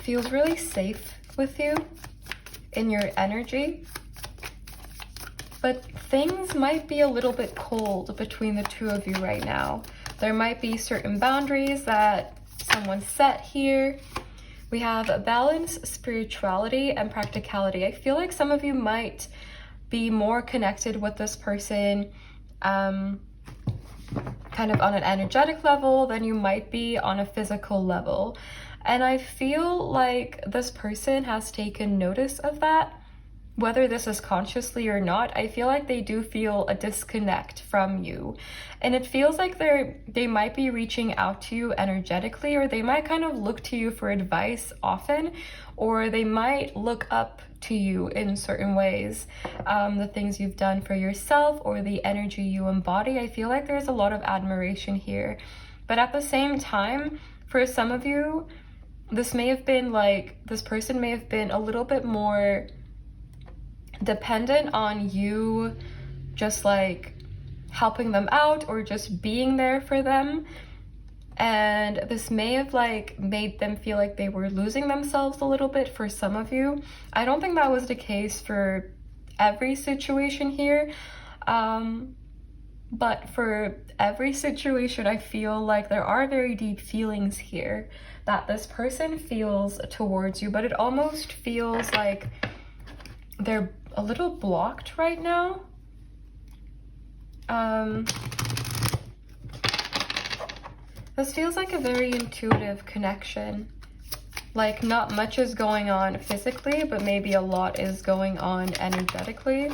feels really safe with you in your energy, but things might be a little bit cold between the two of you right now. There might be certain boundaries that someone set here. We have a balance, spirituality, and practicality. I feel like some of you might be more connected with this person kind of on an energetic level than you might be on a physical level. And I feel like this person has taken notice of that, whether this is consciously or not. I feel like they do feel a disconnect from you. And it feels like they might be reaching out to you energetically, or they might kind of look to you for advice often, or they might look up to you in certain ways, the things you've done for yourself or the energy you embody. I feel like there's a lot of admiration here. But at the same time, for some of you, this person may have been a little bit more dependent on you just like helping them out or just being there for them. And this may have like made them feel like they were losing themselves a little bit for some of you. I don't think that was the case for every situation here. But for every situation, I feel like there are very deep feelings here that this person feels towards you, but it almost feels like they're a little blocked right now. This feels like a very intuitive connection. Like not much is going on physically, but maybe a lot is going on energetically.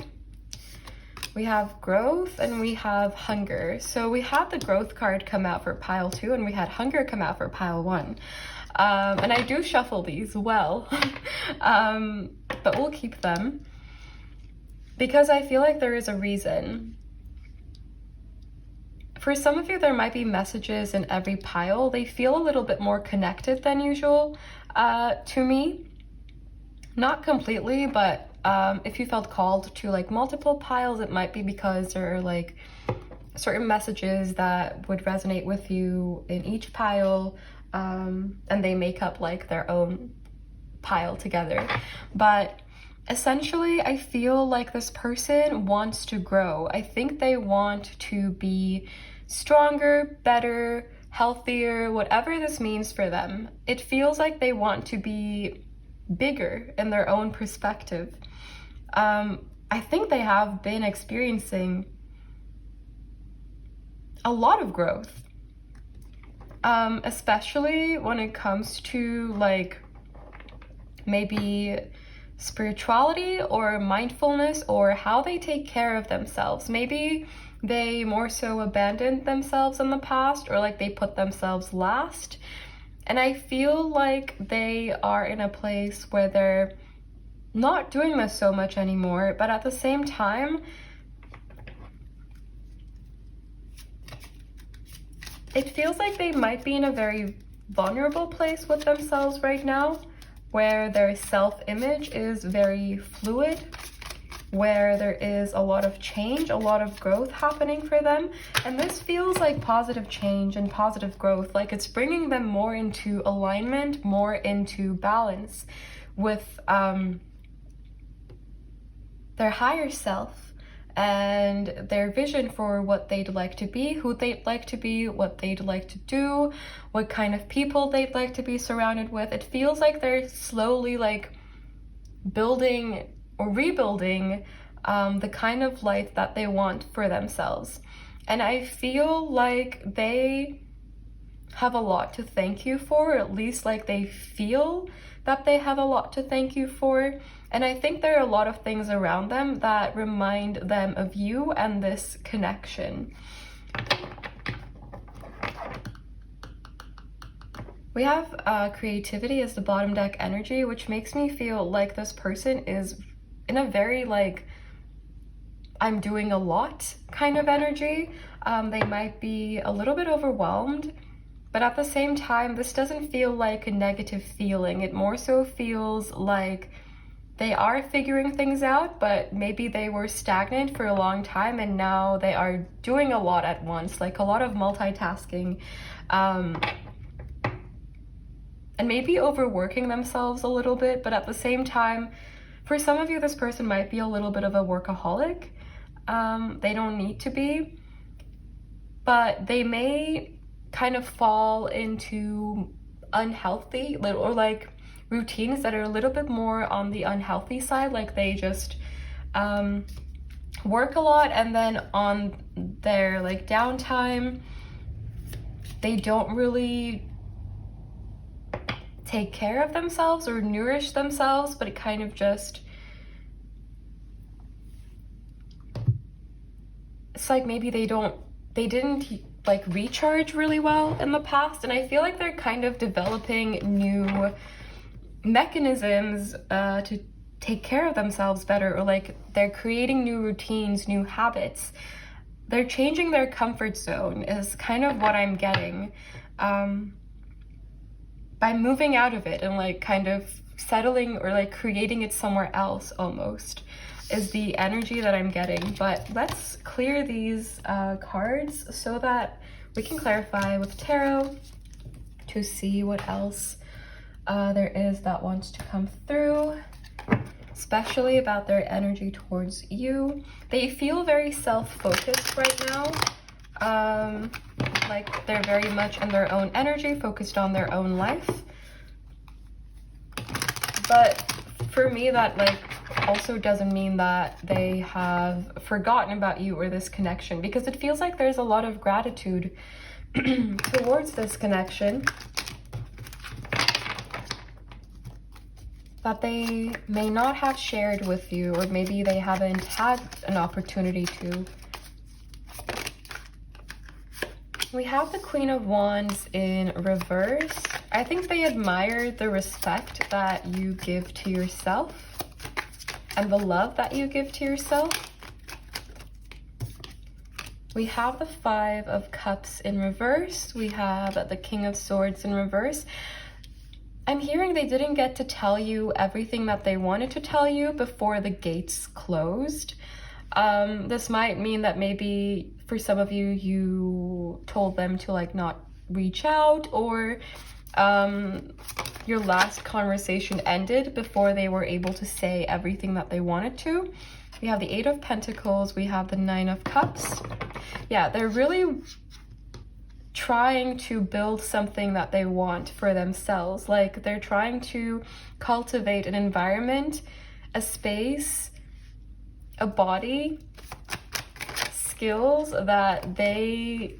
We have growth and we have hunger. So we had the growth card come out for pile 2 and we had hunger come out for pile 1. And I do shuffle these well, but we'll keep them because I feel like there is a reason. For some of you, there might be messages in every pile. They feel a little bit more connected than usual to me. Not completely, but if you felt called to like multiple piles, it might be because there are like certain messages that would resonate with you in each pile, and they make up like their own pile together. But essentially, I feel like this person wants to grow. I think they want to be stronger, better, healthier, whatever this means for them. It feels like they want to be bigger in their own perspective. I think they have been experiencing a lot of growth, especially when it comes to like maybe spirituality or mindfulness or how they take care of themselves. Maybe they more so abandoned themselves in the past, or like they put themselves last. And I feel like they are in a place where they're not doing this so much anymore, but at the same time, it feels like they might be in a very vulnerable place with themselves right now, where their self-image is very fluid, where there is a lot of change, a lot of growth happening for them. And this feels like positive change and positive growth, like it's bringing them more into alignment, more into balance with their higher self and their vision for what they'd like to be, who they'd like to be, what they'd like to do, what kind of people they'd like to be surrounded with. It feels like they're slowly like building or rebuilding the kind of life that they want for themselves. And I feel like they have a lot to thank you for, or at least like they feel that they have a lot to thank you for. And I think there are a lot of things around them that remind them of you and this connection. We have creativity as the bottom deck energy, which makes me feel like this person is in a very like, I'm doing a lot kind of energy. They might be a little bit overwhelmed, but at the same time, this doesn't feel like a negative feeling. It more so feels like they are figuring things out, but maybe they were stagnant for a long time and now they are doing a lot at once, like a lot of multitasking, and maybe overworking themselves a little bit. But at the same time, for some of you, this person might be a little bit of a workaholic. They don't need to be, but they may kind of fall into unhealthy or like routines that are a little bit more on the unhealthy side. Like they just work a lot, and then on their like downtime, they don't really take care of themselves or nourish themselves, but it kind of just, it's like maybe they didn't like recharge really well in the past. And I feel like they're kind of developing new mechanisms to take care of themselves better, or like they're creating new routines, new habits. They're changing their comfort zone is kind of what I'm getting, by moving out of it and like kind of settling or like creating it somewhere else almost is the energy that I'm getting. But let's clear these cards so that we can clarify with tarot to see what else there is that wants to come through, especially about their energy towards you. They feel very self-focused right now, like they're very much in their own energy, focused on their own life. But for me, that like also doesn't mean that they have forgotten about you or this connection, because it feels like there's a lot of gratitude towards this connection that they may not have shared with you, or maybe they haven't had an opportunity to. We have the Queen of Wands in reverse. I think they admire the respect that you give to yourself and the love that you give to yourself. We have the Five of Cups in reverse. We have the King of Swords in reverse. I'm hearing they didn't get to tell you everything that they wanted to tell you before the gates closed. This might mean that maybe for some of you, you told them to like not reach out, or your last conversation ended before they were able to say everything that they wanted to. We have the Eight of Pentacles. We have the Nine of Cups. Yeah, they're really trying to build something that they want for themselves. Like they're trying to cultivate an environment, a space, a body, skills that they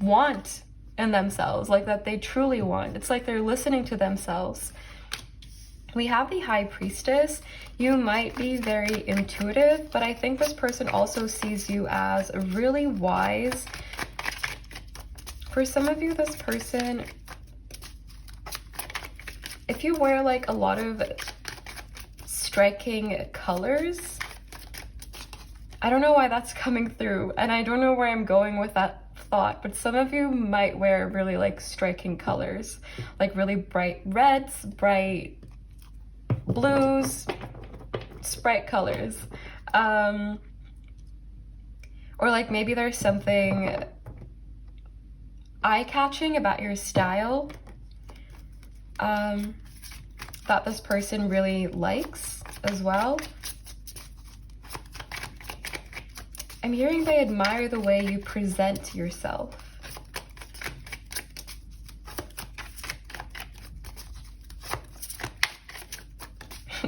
want in themselves, like that they truly want. It's like they're listening to themselves. We have the High Priestess. You might be very intuitive, but I think this person also sees you as really wise. For some of you, this person, if you wear like a lot of striking colors, I don't know why that's coming through, and I don't know where I'm going with that thought, but some of you might wear really like striking colors, like really bright reds, bright blues, bright colors, or like maybe there's something eye-catching about your style that this person really likes as well. I'm hearing they admire the way you present yourself.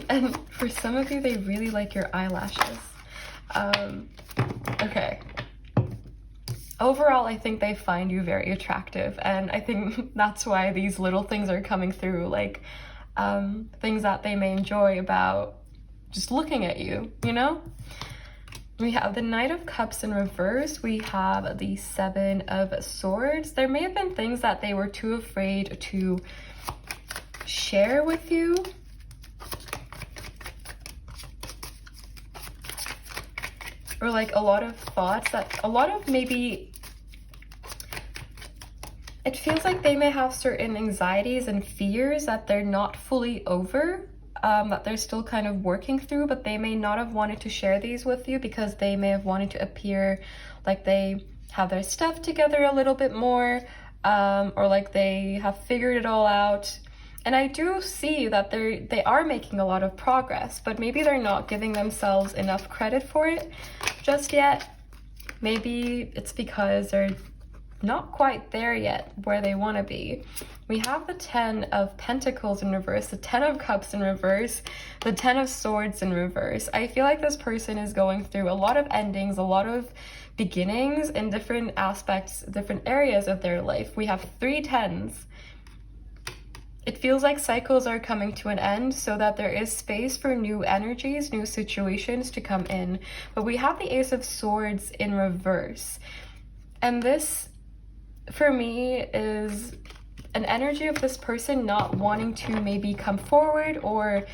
And for some of you, they really like your eyelashes. Okay. Overall, I think they find you very attractive, and I think that's why these little things are coming through, like things that they may enjoy about just looking at you, you know? We have the Knight of Cups in reverse. We have the Seven of Swords. There may have been things that they were too afraid to share with you. Or like a lot of thoughts that, a lot of maybe, it feels like they may have certain anxieties and fears that they're not fully over, that they're still kind of working through, but they may not have wanted to share these with you because they may have wanted to appear like they have their stuff together a little bit more, or like they have figured it all out. And I do see that they are making a lot of progress, but maybe they're not giving themselves enough credit for it just yet. Maybe it's because they're not quite there yet where they want to be. We have the Ten of Pentacles in reverse, the Ten of Cups in reverse, the Ten of Swords in reverse. I feel like this person is going through a lot of endings, a lot of beginnings in different aspects, different areas of their life. We have 3 tens. It feels like cycles are coming to an end so that there is space for new energies, new situations to come in. But we have the Ace of Swords in reverse. And this, for me, is an energy of this person not wanting to maybe come forward or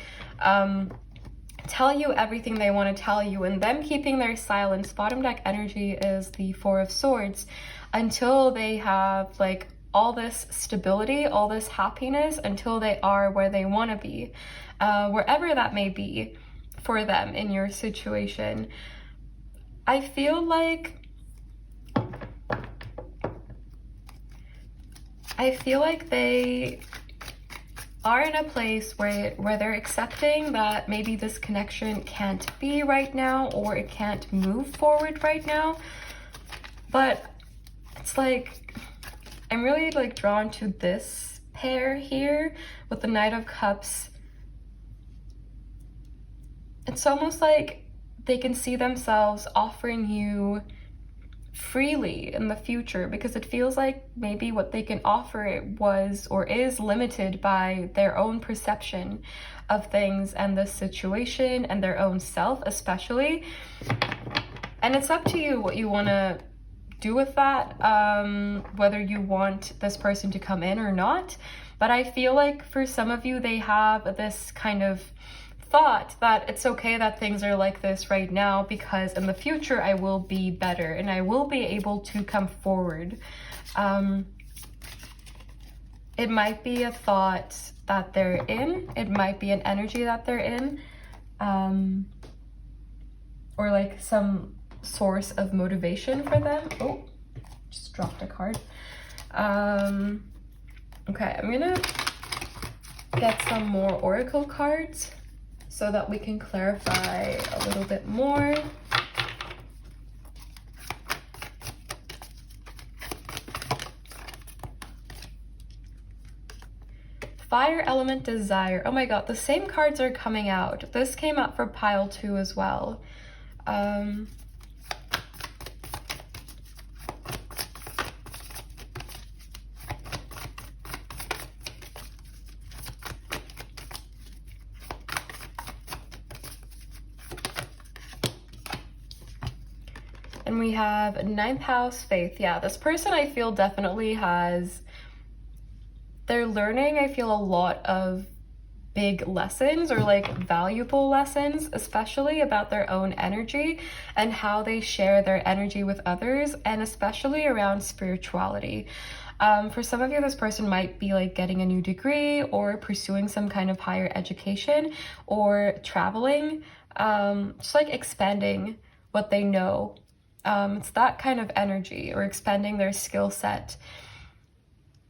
tell you everything they want to tell you, and them keeping their silence. Bottom deck energy is the Four of Swords until they have like all this stability, all this happiness, until they are where they want to be, wherever that may be for them in your situation. I feel like they are in a place where they're accepting that maybe this connection can't be right now, or it can't move forward right now. But it's like, I'm really like drawn to this pair here with the Knight of Cups. It's almost like they can see themselves offering you freely in the future, because it feels like maybe what they can offer it was or is limited by their own perception of things and the situation and their own self especially. And it's up to you what you want to do with that, whether you want this person to come in or not. But I feel like for some of you, they have this kind of thought that it's okay that things are like this right now, because in the future I will be better and I will be able to come forward. It might be a thought that they're in, it might be an energy that they're in, or like some source of motivation for them. Oh, just dropped a card. Okay, I'm gonna get some more oracle cards so that we can clarify a little bit more. Fire element desire. Oh my god, the same cards are coming out. This came out for pile 2 as well. And we have ninth house, faith. Yeah, this person I feel definitely has, they're learning, I feel, a lot of big lessons or like valuable lessons, especially about their own energy and how they share their energy with others, and especially around spirituality. For some of you, this person might be like getting a new degree or pursuing some kind of higher education or traveling, just like expanding what they know. It's that kind of energy, or expanding their skill set.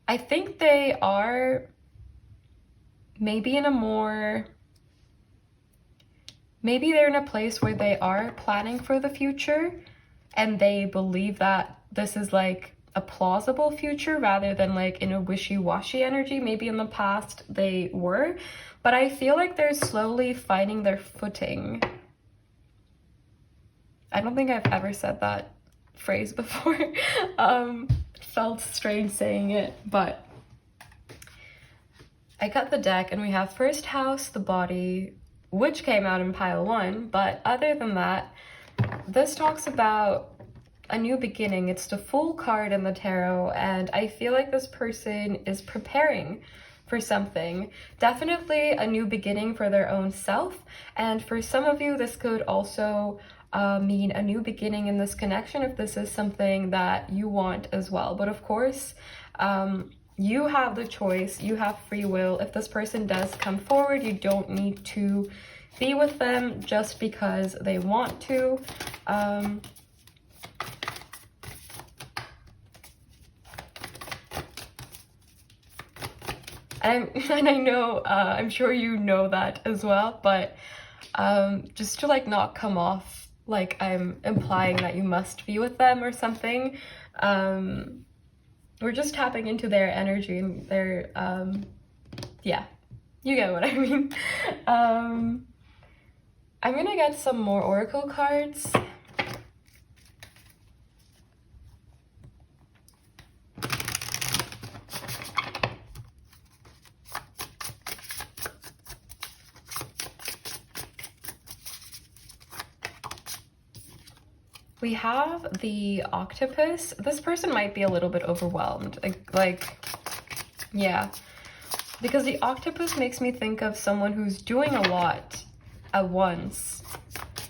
I think they are maybe maybe they're in a place where they are planning for the future and they believe that this is like a plausible future rather than like in a wishy-washy energy. Maybe in the past they were, but I feel like they're slowly finding their footing. I don't think I've ever said that phrase before. Felt strange saying it, but I cut the deck and we have first house, the body, which came out in pile 1. But other than that, this talks about a new beginning. It's the Fool card in the tarot, and I feel like this person is preparing for something. Definitely a new beginning for their own self. And for some of you, this could also mean a new beginning in this connection if this is something that you want as well. But of course, you have the choice, you have free will. If this person does come forward, you don't need to be with them just because they want to. And I know, I'm sure you know that as well, but just to like not come off like I'm implying that you must be with them or something, we're just tapping into their energy and their, yeah, you get what I mean. I'm gonna get some more oracle cards. We have the octopus. This person might be a little bit overwhelmed. Yeah. Because the octopus makes me think of someone who's doing a lot at once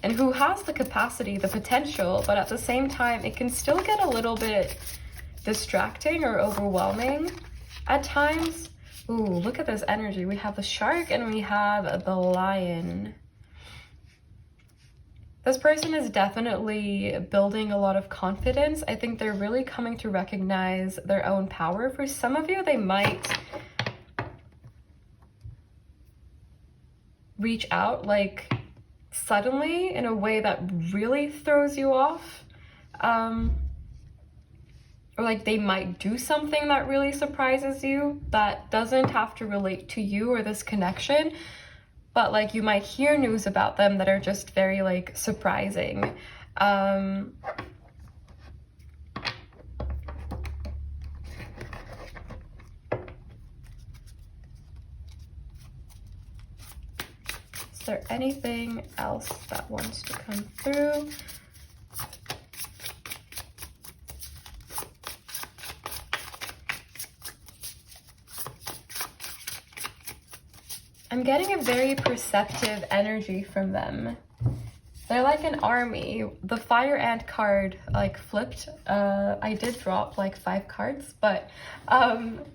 and who has the capacity, the potential, but at the same time, it can still get a little bit distracting or overwhelming at times. Ooh, look at this energy. We have the shark and we have the lion. This person is definitely building a lot of confidence. I think they're really coming to recognize their own power. For some of you, they might reach out like suddenly in a way that really throws you off. Or like they might do something that really surprises you that doesn't have to relate to you or this connection. But like you might hear news about them that are just very like surprising. Is there anything else that wants to come through? I'm getting a very perceptive energy from them. They're like an army. The fire ant card like flipped. I did drop like 5 cards, but the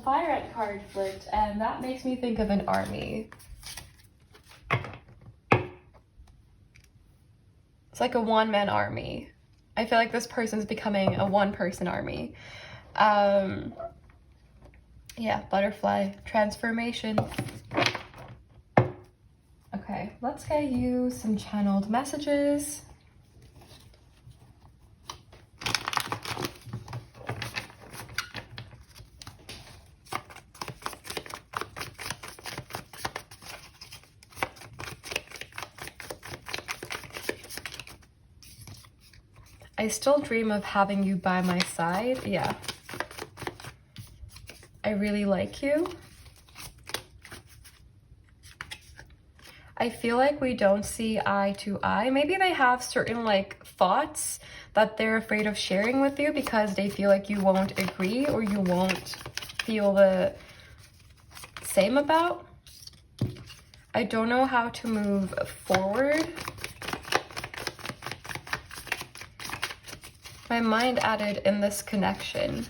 fire ant card flipped, and that makes me think of an army. It's like a one-man army. I feel like this person's becoming a one-person army. Yeah, butterfly transformation. Okay, let's get you some channeled messages. I still dream of having you by my side. Yeah. I really like you. I feel like we don't see eye to eye. Maybe they have certain like thoughts that they're afraid of sharing with you because they feel like you won't agree or you won't feel the same about. I don't know how to move forward. My mind added in this connection.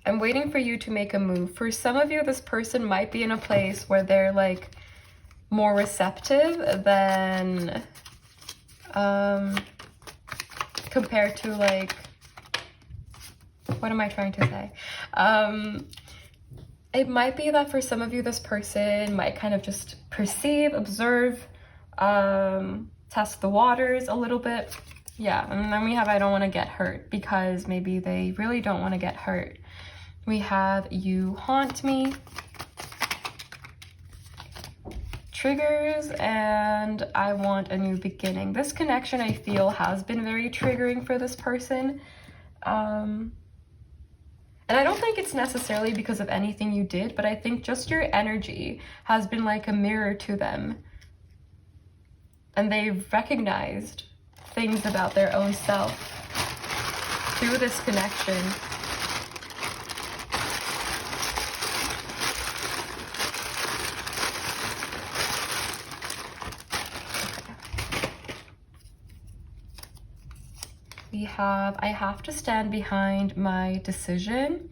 I'm waiting for you to make a move. For some of you, this person might be in a place where they're like more receptive than compared to like, what am I trying to say? It might be that for some of you, this person might kind of just perceive, observe, test the waters a little bit. Yeah, and then we have I don't want to get hurt, because maybe they really don't want to get hurt. We have you haunt me, triggers, and I want a new beginning. This connection I feel has been very triggering for this person. And I don't think it's necessarily because of anything you did, but I think just your energy has been like a mirror to them. And they've recognized things about their own self through this connection. We have, I have to stand behind my decision.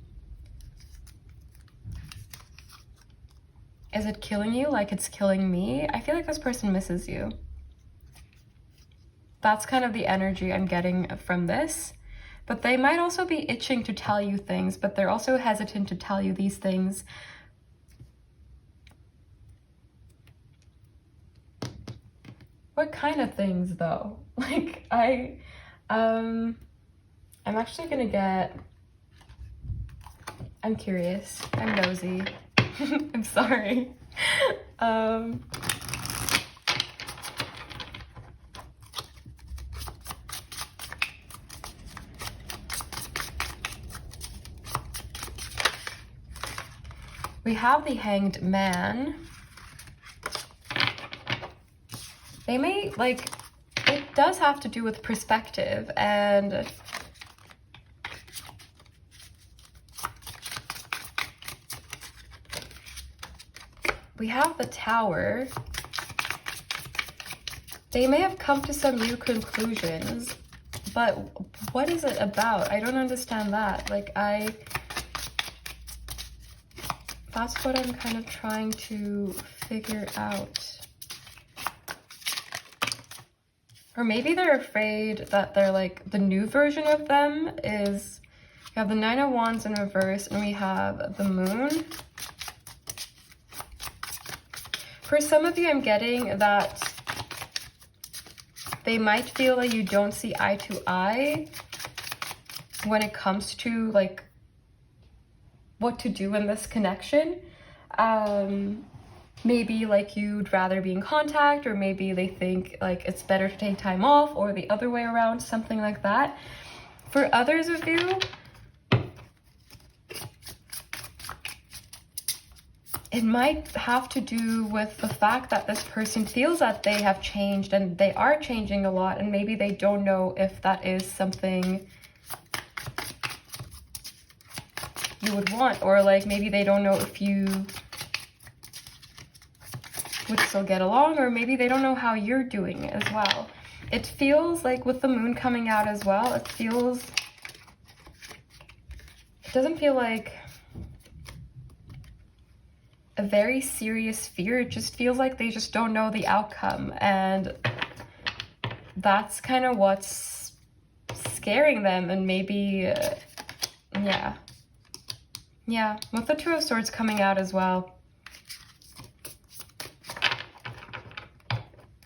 Is it killing you like it's killing me? I feel like this person misses you. That's kind of the energy I'm getting from this. But they might also be itching to tell you things, but they're also hesitant to tell you these things. What kind of things though? Like I'm actually gonna get, I'm curious, I'm nosy. I'm sorry. We have the Hanged Man. They may, like, it does have to do with perspective, and we have the Tower. They may have come to some new conclusions, but what is it about? I don't understand that. Like, that's what I'm kind of trying to figure out. Or maybe they're afraid that they're like, the new version of them is, we have the Nine of Wands in reverse and we have the Moon. For some of you, I'm getting that they might feel like you don't see eye to eye when it comes to like what to do in this connection. Maybe like you'd rather be in contact, or maybe they think like it's better to take time off, or the other way around, something like that. For others of you, it might have to do with the fact that this person feels that they have changed and they are changing a lot, and maybe they don't know if that is something you would want, or like maybe they don't know if you would still get along, or maybe they don't know how you're doing as well. It feels like with the Moon coming out as well, it doesn't feel like a very serious fear. It just feels like they just don't know the outcome, and that's kind of what's scaring them. And maybe yeah, with the Two of Swords coming out as well.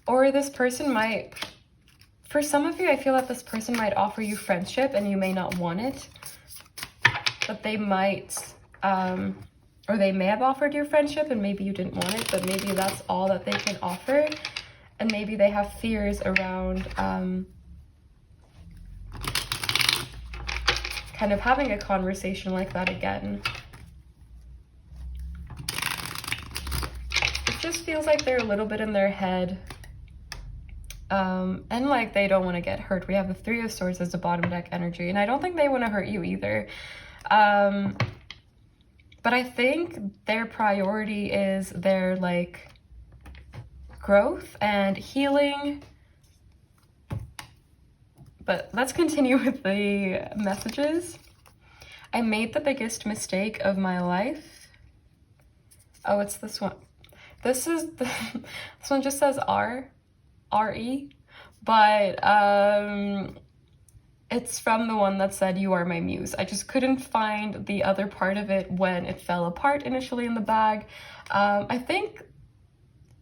Or this person might, for some of you, I feel that this person might offer you friendship and you may not want it, but they might, or they may have offered you friendship and maybe you didn't want it, but maybe that's all that they can offer. And maybe they have fears around kind of having a conversation like that again. It just feels like they're a little bit in their head And like they don't want to get hurt. We have the Three of Swords as the bottom deck energy, and I don't think they want to hurt you either. But I think their priority is their like growth and healing. But let's continue with the messages. I made the biggest mistake of my life. Oh, it's this one. This one just says R-E, but it's from the one that said, "You are my muse." I just couldn't find the other part of it when it fell apart initially in the bag. I think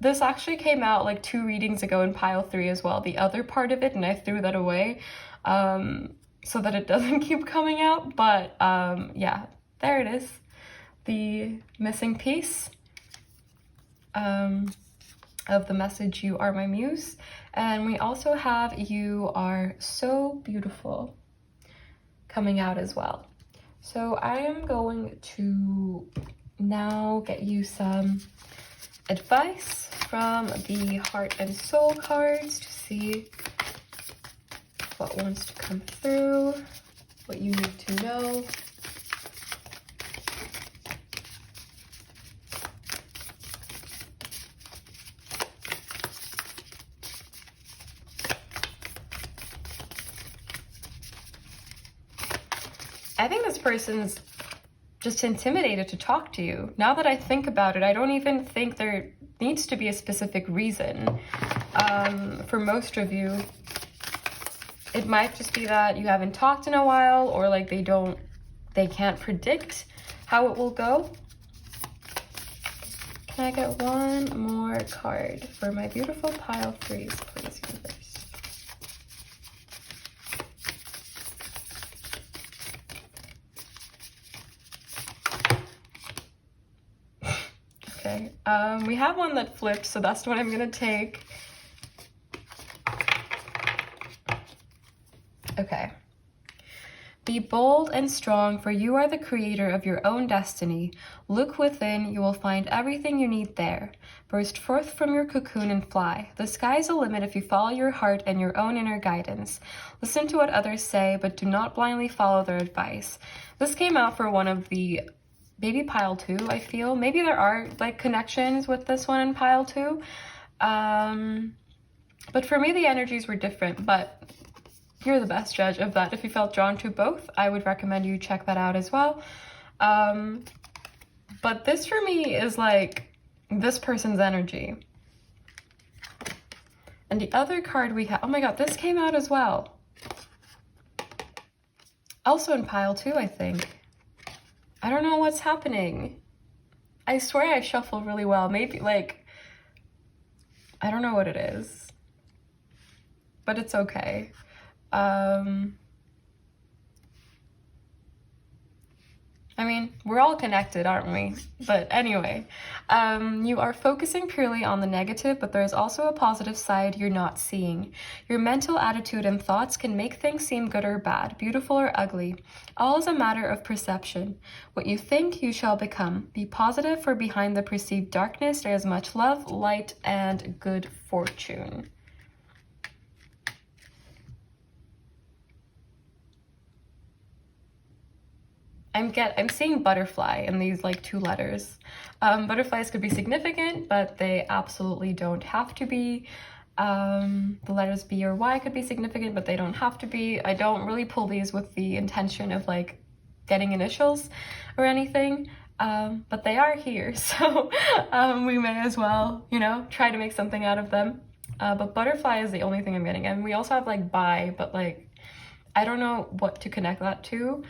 this actually came out like 2 readings ago in pile 3 as well, the other part of it, and I threw that away so that it doesn't keep coming out. But yeah, there it is, the missing piece of the message, "You are my muse." And we also have "You are so beautiful" coming out as well. So I am going to now get you some advice from the Heart and Soul cards to see what wants to come through, what you need to know. I think this person's just intimidated to talk to you. Now that I think about it, I don't even think there needs to be a specific reason. For most of you, it might just be that you haven't talked in a while, or like they can't predict how it will go. Can I get one more card for my beautiful pile 3s, please, universe? Okay, we have one that flipped, so that's what I'm gonna take. Okay. Be bold and strong, for you are the creator of your own destiny. Look within, you will find everything you need there. Burst forth from your cocoon and fly. The sky's the limit if you follow your heart and your own inner guidance. Listen to what others say, but do not blindly follow their advice. This came out for one of the maybe pile 2, I feel. Maybe there are like connections with this one in pile 2. But for me, the energies were different, but you're the best judge of that. If you felt drawn to both, I would recommend you check that out as well. But this for me is like this person's energy. And the other card we have, oh my god, this came out as well. Also in pile 2, I think. I don't know what's happening. I swear I shuffle really well. Maybe like, I don't know what it is, but it's okay. I mean, we're all connected, aren't we? But anyway, you are focusing purely on the negative, but there is also a positive side you're not seeing. Your mental attitude and thoughts can make things seem good or bad, beautiful or ugly. All is a matter of perception. What you think, you shall become. Be positive, for behind the perceived darkness, there is much love, light, and good fortune. I'm seeing butterfly in these like 2 letters. Butterflies could be significant, but they absolutely don't have to be. The letters B or Y could be significant, but they don't have to be. I don't really pull these with the intention of like getting initials or anything, but they are here, so we may as well, you know, try to make something out of them. But butterfly is the only thing I'm getting. And we also have like bi, but like, I don't know what to connect that to.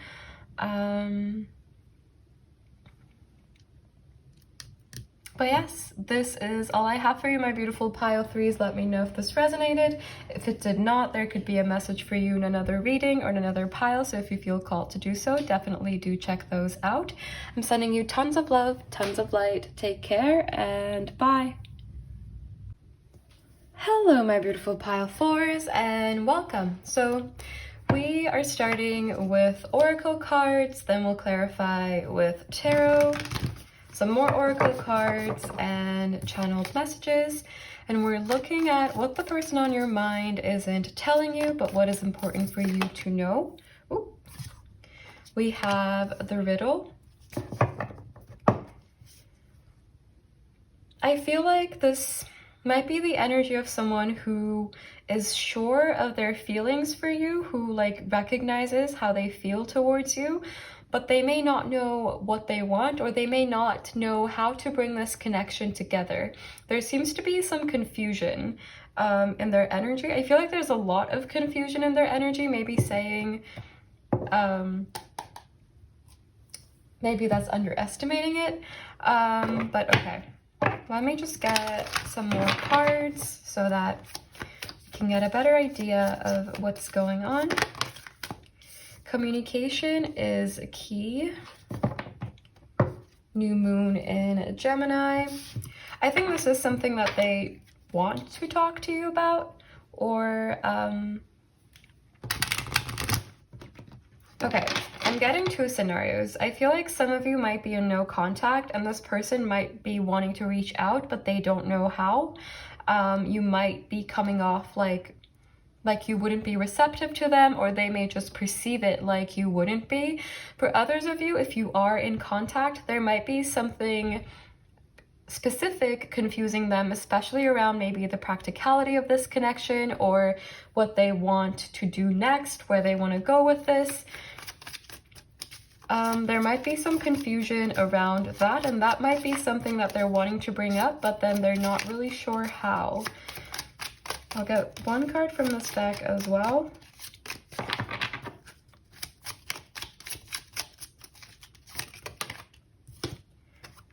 But yes, this is all I have for you, my beautiful pile 3s. Let me know if this resonated. If it did not, there could be a message for you in another reading or in another pile, so if you feel called to do so, definitely do check those out. I'm sending you tons of love, tons of light. Take care, and bye. Hello, my beautiful pile 4s, and welcome. So we are starting with oracle cards, then we'll clarify with tarot. some more oracle cards and channeled messages, and we're looking at what the person on your mind isn't telling you, but what is important for you to know. Ooh. We have the riddle. I feel like this might be the energy of someone who is sure of their feelings for you, who like recognizes how they feel towards you, but they may not know what they want, or they may not know how to bring this connection together. There seems to be some confusion in their energy. I feel like there's a lot of confusion in their energy, maybe saying, maybe that's underestimating it, but okay. Let me just get some more cards so that we can get a better idea of what's going on. Communication is key. New moon in Gemini. I think this is something that they want to talk to you about, or okay, I'm getting two scenarios. I feel like some of you might be in no contact, and this person might be wanting to reach out, but they don't know how. You might be coming off like you wouldn't be receptive to them, or they may just perceive it like you wouldn't be. For others of you, if you are in contact, there might be something specific confusing them, especially around maybe the practicality of this connection, or what they want to do next, where they want to go with this. There might be some confusion around that, and that might be something that they're wanting to bring up, but then they're not really sure how. I'll get one card from this deck as well.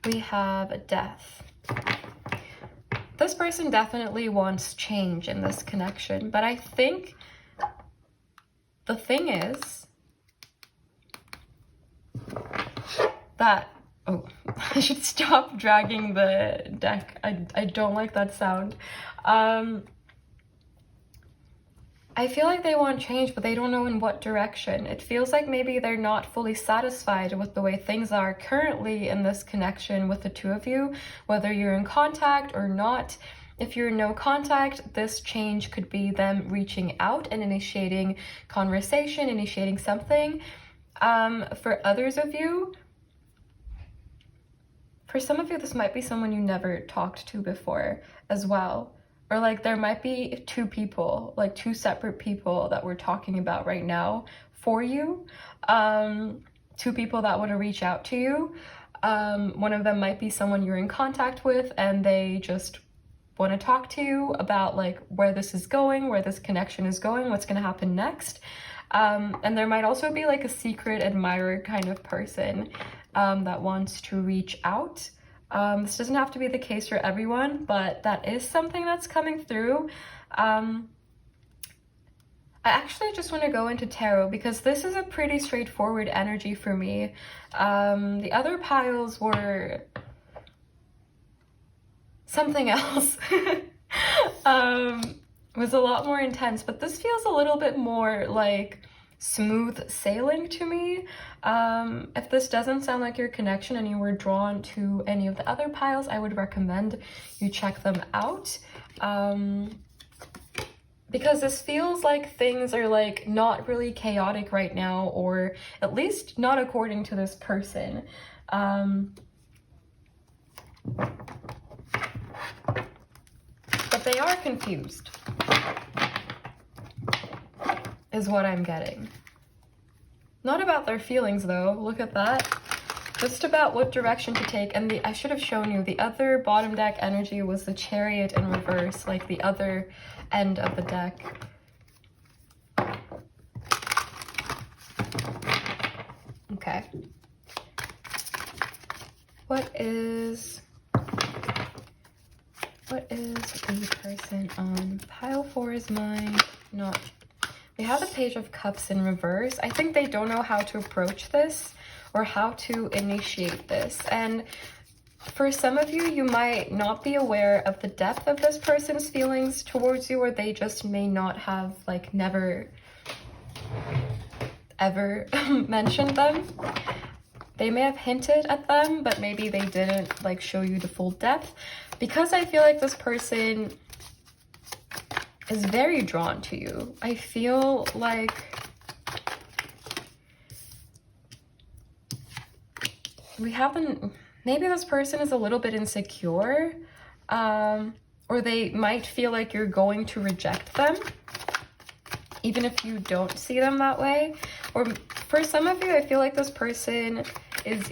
We have Death. This person definitely wants change in this connection, but I think the thing is that, oh, I should stop dragging the deck. I don't like that sound. I feel like they want change, but they don't know in what direction. It feels like maybe they're not fully satisfied with the way things are currently in this connection with the two of you, whether you're in contact or not. If you're in no contact, this change could be them reaching out and initiating conversation, initiating something. For others of you, for some of you, this might be someone you never talked to before as well. Or like there might be two people, like two separate people that we're talking about right now for you. Two people that want to reach out to you. One of them might be someone you're in contact with, and they just want to talk to you about like where this is going, where this connection is going, what's going to happen next. And there might also be like a secret admirer kind of person that wants to reach out. This doesn't have to be the case for everyone, but that is something that's coming through. I actually just want to go into tarot because this is a pretty straightforward energy for me. The other piles were something else. Was a lot more intense, but this feels a little bit more like smooth sailing to me. If this doesn't sound like your connection and you were drawn to any of the other piles, I would recommend you check them out, because this feels like things are like not really chaotic right now, or at least not according to this person. But they are confused, is what I'm getting. Not about their feelings though, look at that. Just about what direction to take. And I should have shown you, the other bottom deck energy was the Chariot in reverse, like the other end of the deck. Okay. What is the person on pile 4's mind? Not. We have the Page of Cups in reverse. I think they don't know how to approach this or how to initiate this. And for some of you, you might not be aware of the depth of this person's feelings towards you, or they just may not have like never ever mentioned them. They may have hinted at them, but maybe they didn't like show you the full depth, because I feel like this person is very drawn to you. I feel like we haven't, maybe this person is a little bit insecure, or they might feel like you're going to reject them, even if you don't see them that way. Or for some of you, I feel like this person is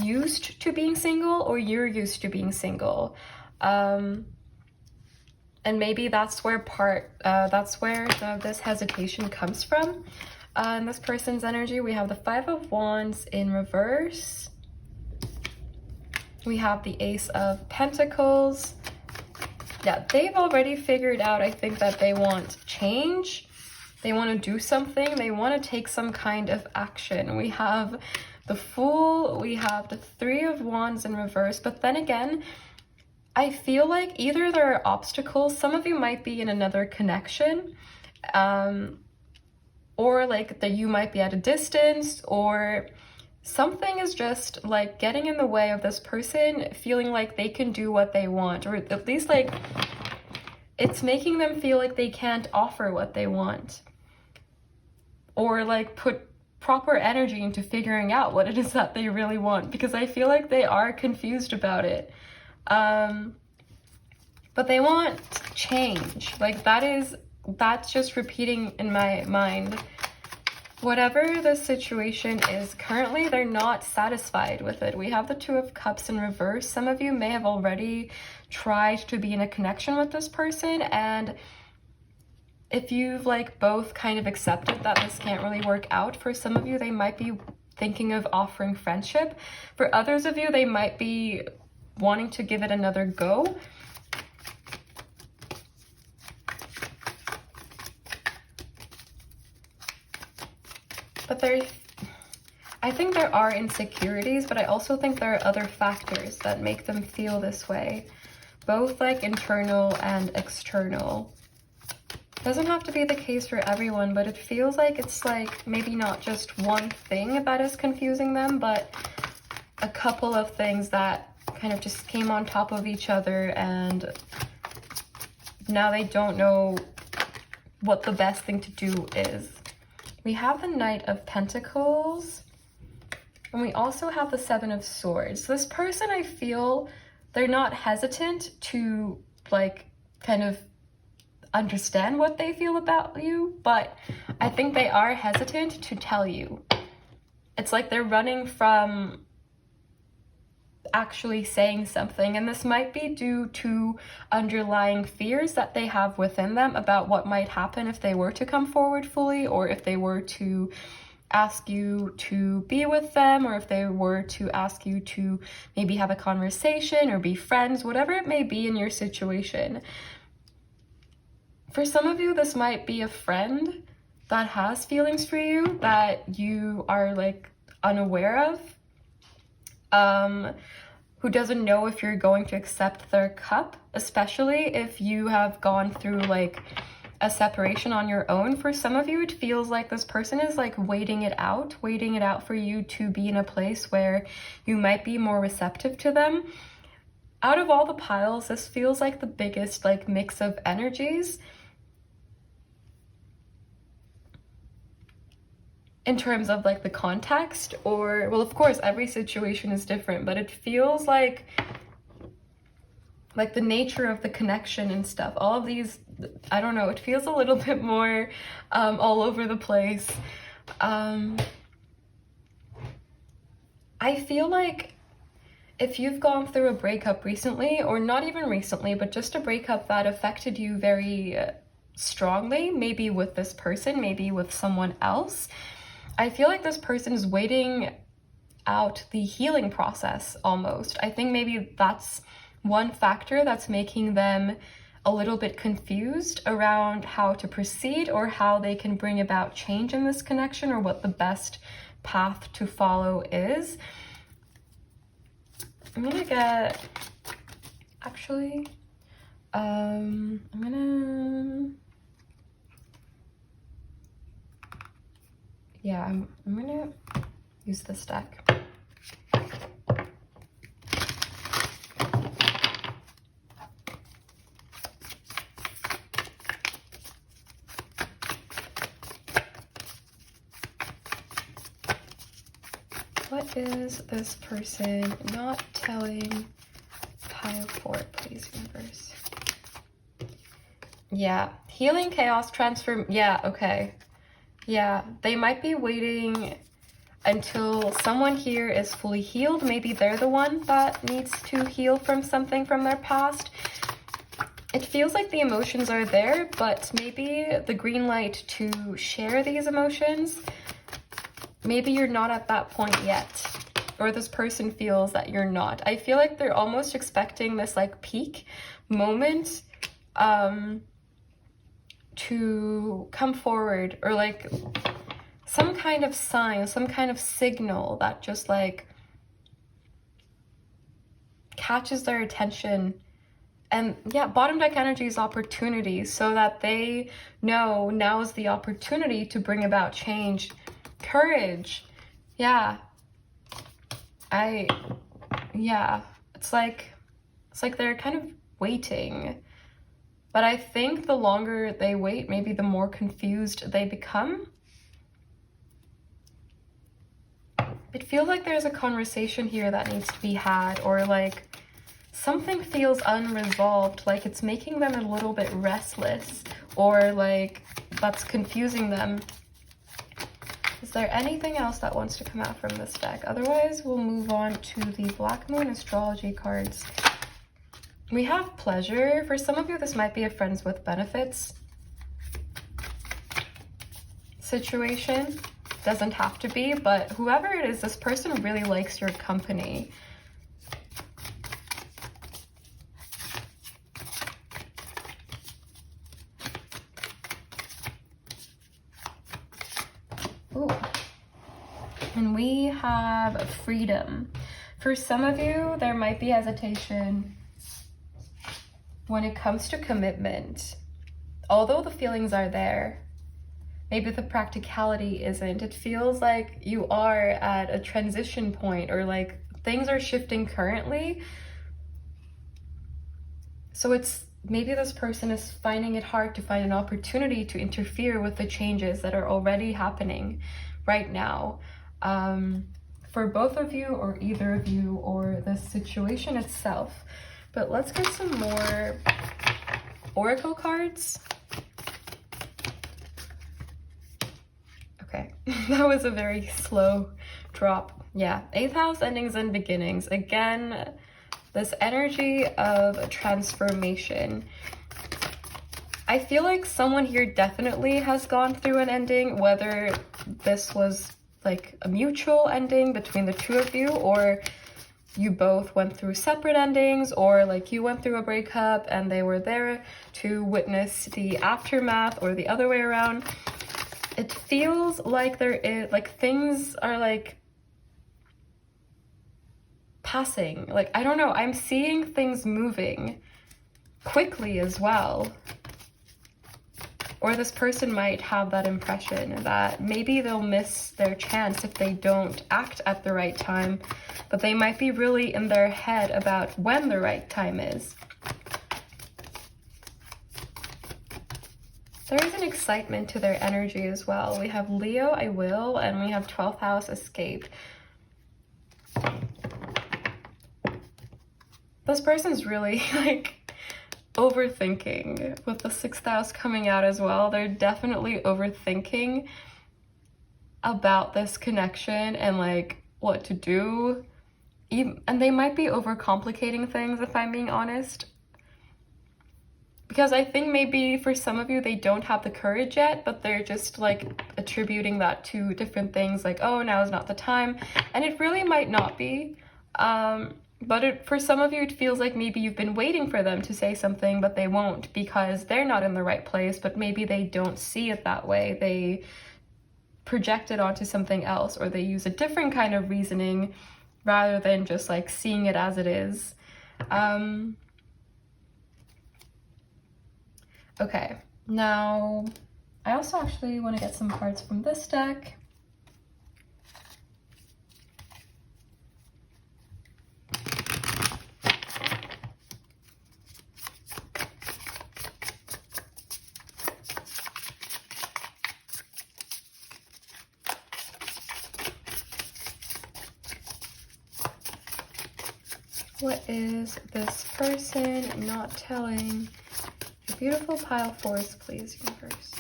used to being single, or you're used to being single. And maybe that's where some of this hesitation comes from. In this person's energy, we have the Five of Wands in reverse. We have the Ace of Pentacles. Yeah, they've already figured out, I think, that they want change. They want to do something. They want to take some kind of action. We have the Fool. We have the Three of Wands in reverse. But then again, I feel like either there are obstacles. Some of you might be in another connection. Or like that you might be at a distance, or something is just like getting in the way of this person feeling like they can do what they want, or at least like it's making them feel like they can't offer what they want, or like put proper energy into figuring out what it is that they really want, because I feel like they are confused about it. But they want change. Like that's just repeating in my mind. Whatever the situation is currently, they're not satisfied with it. We have the Two of Cups in reverse. Some of you may have already tried to be in a connection with this person, and if you've like both kind of accepted that this can't really work out, for some of you they might be thinking of offering friendship. For others of you, they might be wanting to give it another go. But I think there are insecurities, but I also think there are other factors that make them feel this way, both like internal and external. Doesn't have to be the case for everyone, but it feels like it's like maybe not just one thing that is confusing them, but a couple of things that kind of just came on top of each other, and now they don't know what the best thing to do is. We have the Knight of Pentacles, and we also have the Seven of Swords. So this person, I feel they're not hesitant to like kind of understand what they feel about you, but I think they are hesitant to tell you. It's like they're running from actually saying something, and this might be due to underlying fears that they have within them about what might happen if they were to come forward fully, or if they were to ask you to be with them, or if they were to ask you to maybe have a conversation or be friends, whatever it may be in your situation. For some of you, this might be a friend that has feelings for you that you are like unaware of, who doesn't know if you're going to accept their cup, especially if you have gone through like a separation on your own. For some of you, it feels like this person is like waiting it out for you to be in a place where you might be more receptive to them. Out of all the piles, this feels like the biggest like mix of energies in terms of like the context, or well, of course every situation is different, but it feels like the nature of the connection and stuff, all of these, I don't know, it feels a little bit more all over the place. I feel like if you've gone through a breakup recently, or not even recently, but just a breakup that affected you very strongly, maybe with this person, maybe with someone else, I feel like this person is waiting out the healing process almost. I think maybe that's one factor that's making them a little bit confused around how to proceed, or how they can bring about change in this connection, or what the best path to follow is. I'm gonna get, actually, I'm gonna use this deck. What is this person not telling pile 4, please, universe? Yeah, healing, chaos, transform. Yeah, okay. Yeah, they might be waiting until someone here is fully healed. Maybe they're the one that needs to heal from something from their past. It feels like the emotions are there, but maybe the green light to share these emotions, maybe you're not at that point yet, or this person feels that you're not. I feel like they're almost expecting this like peak moment to come forward, or like some kind of sign, some kind of signal that just like catches their attention. And yeah, bottom deck energy is opportunity, so that they know now is the opportunity to bring about change. Courage. Yeah. It's like they're kind of waiting. But I think the longer they wait, maybe the more confused they become. It feels like there's a conversation here that needs to be had, or like something feels unresolved, like it's making them a little bit restless, or like that's confusing them. Is there anything else that wants to come out from this deck? Otherwise, we'll move on to the Black Moon Astrology cards. We have pleasure. For some of you, this might be a friends with benefits situation. Doesn't have to be, but whoever it is, this person really likes your company. Ooh. And we have freedom. For some of you, there might be hesitation when it comes to commitment. Although the feelings are there, maybe the practicality isn't. It feels like you are at a transition point, or like things are shifting currently. So it's maybe this person is finding it hard to find an opportunity to interfere with the changes that are already happening right now. For both of you, or either of you, or the situation itself. But let's get some more oracle cards. Okay, that was a very slow drop. Yeah, 8th house, endings and beginnings. Again, this energy of transformation. I feel like someone here definitely has gone through an ending, whether this was like a mutual ending between the two of you, or you both went through separate endings, or like you went through a breakup and they were there to witness the aftermath, or the other way around. It feels like there is, like, things are like passing. Like, I don't know, I'm seeing things moving quickly as well. Or this person might have that impression that maybe they'll miss their chance if they don't act at the right time, but they might be really in their head about when the right time is. There is an excitement to their energy as well. We have Leo, I will, and we have 12th house, escaped. This person's really like overthinking, with the 6th house coming out as well. They're definitely overthinking about this connection and like what to do. And they might be overcomplicating things, if I'm being honest. Because I think maybe for some of you, they don't have the courage yet, but they're just like attributing that to different things, like, oh, now is not the time. And it really might not be. But for some of you, it feels like maybe you've been waiting for them to say something, but they won't because they're not in the right place, but maybe they don't see it that way. They project it onto something else, or they use a different kind of reasoning rather than just like seeing it as it is. Okay, now I also actually want to get some cards from this deck. What is this person not telling your beautiful pile fours, please, universe?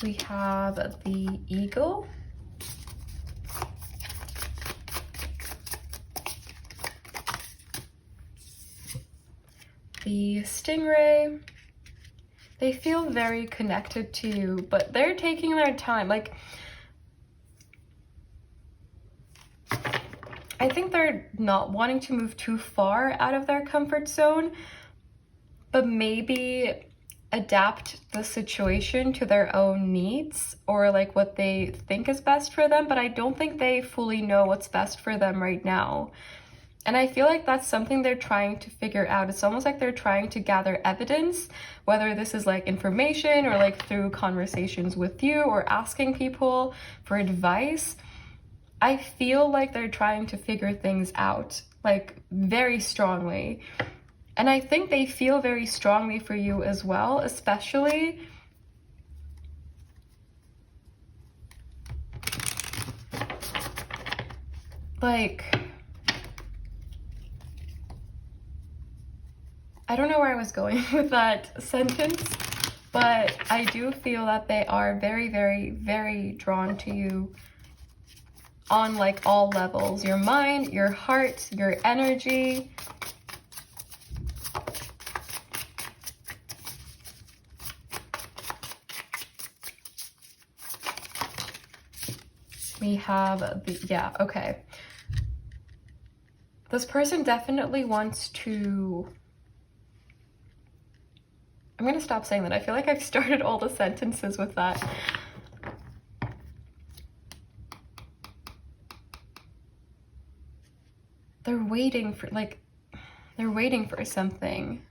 We have the eagle. The stingray. They feel very connected to you, but they're taking their time. Like, I think they're not wanting to move too far out of their comfort zone, but maybe adapt the situation to their own needs or like what they think is best for them. But I don't think they fully know what's best for them right now. And I feel like that's something they're trying to figure out. It's almost like they're trying to gather evidence, whether this is like information or like through conversations with you or asking people for advice. I feel like they're trying to figure things out, like very strongly. And I think they feel very strongly for you as well, especially like, I don't know where I was going with that sentence, but I do feel that they are very, very, very drawn to you on like all levels. Your mind, your heart, your energy. We have the, yeah, okay. This person definitely wants to, I'm gonna stop saying that. I feel like I've started all the sentences with that. They're waiting for, like, they're waiting for something,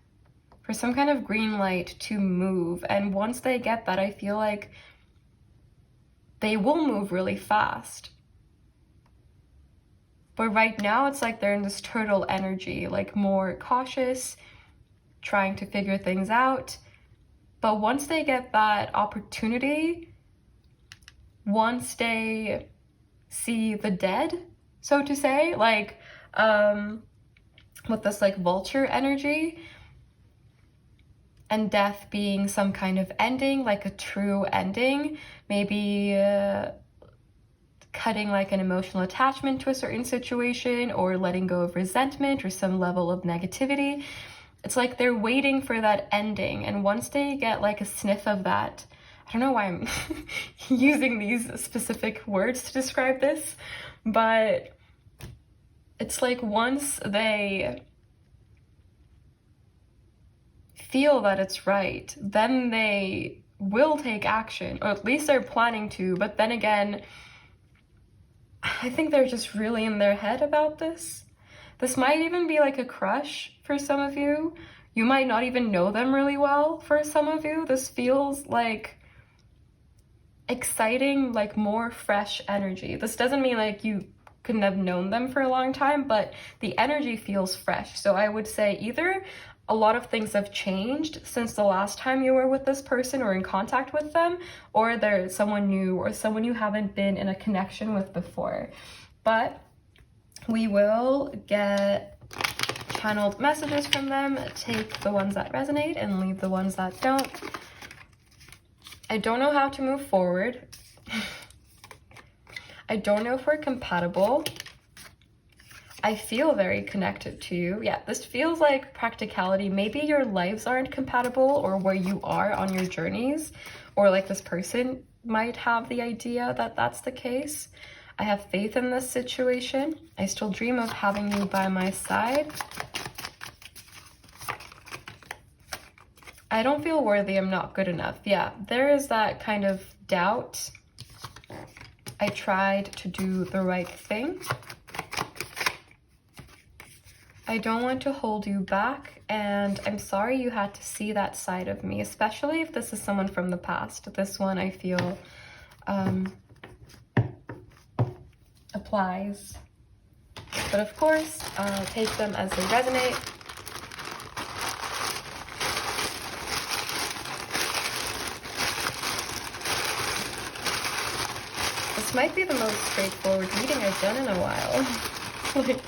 for some kind of green light to move. And once they get that, I feel like they will move really fast. But right now it's like they're in this turtle energy, like more cautious, trying to figure things out. But once they get that opportunity, once they see the dead, so to say, like with this like vulture energy, and death being some kind of ending, like a true ending, maybe cutting like an emotional attachment to a certain situation or letting go of resentment or some level of negativity. It's like they're waiting for that ending. And once they get like a sniff of that, I don't know why I'm using these specific words to describe this, but it's like once they feel that it's right, then they will take action, or at least they're planning to. But then again, I think they're just really in their head about this. This might even be like a crush for some of you. You might not even know them really well for some of you. This feels like exciting, like more fresh energy. This doesn't mean like you couldn't have known them for a long time, but the energy feels fresh. So I would say either a lot of things have changed since the last time you were with this person or in contact with them, or there's someone new or someone you haven't been in a connection with before. But we will get channeled messages from them, take the ones that resonate and leave the ones that don't. I don't know how to move forward. I don't know if we're compatible. I feel very connected to you. Yeah, this feels like practicality. Maybe your lives aren't compatible, or where you are on your journeys, or like this person might have the idea that that's the case. I have faith in this situation. I still dream of having you by my side. I don't feel worthy. I'm not good enough. Yeah, there is that kind of doubt. I tried to do the right thing. I don't want to hold you back, and I'm sorry you had to see that side of me, especially if this is someone from the past. This one I feel applies. But of course, take them as they resonate. This might be the most straightforward reading I've done in a while. Like,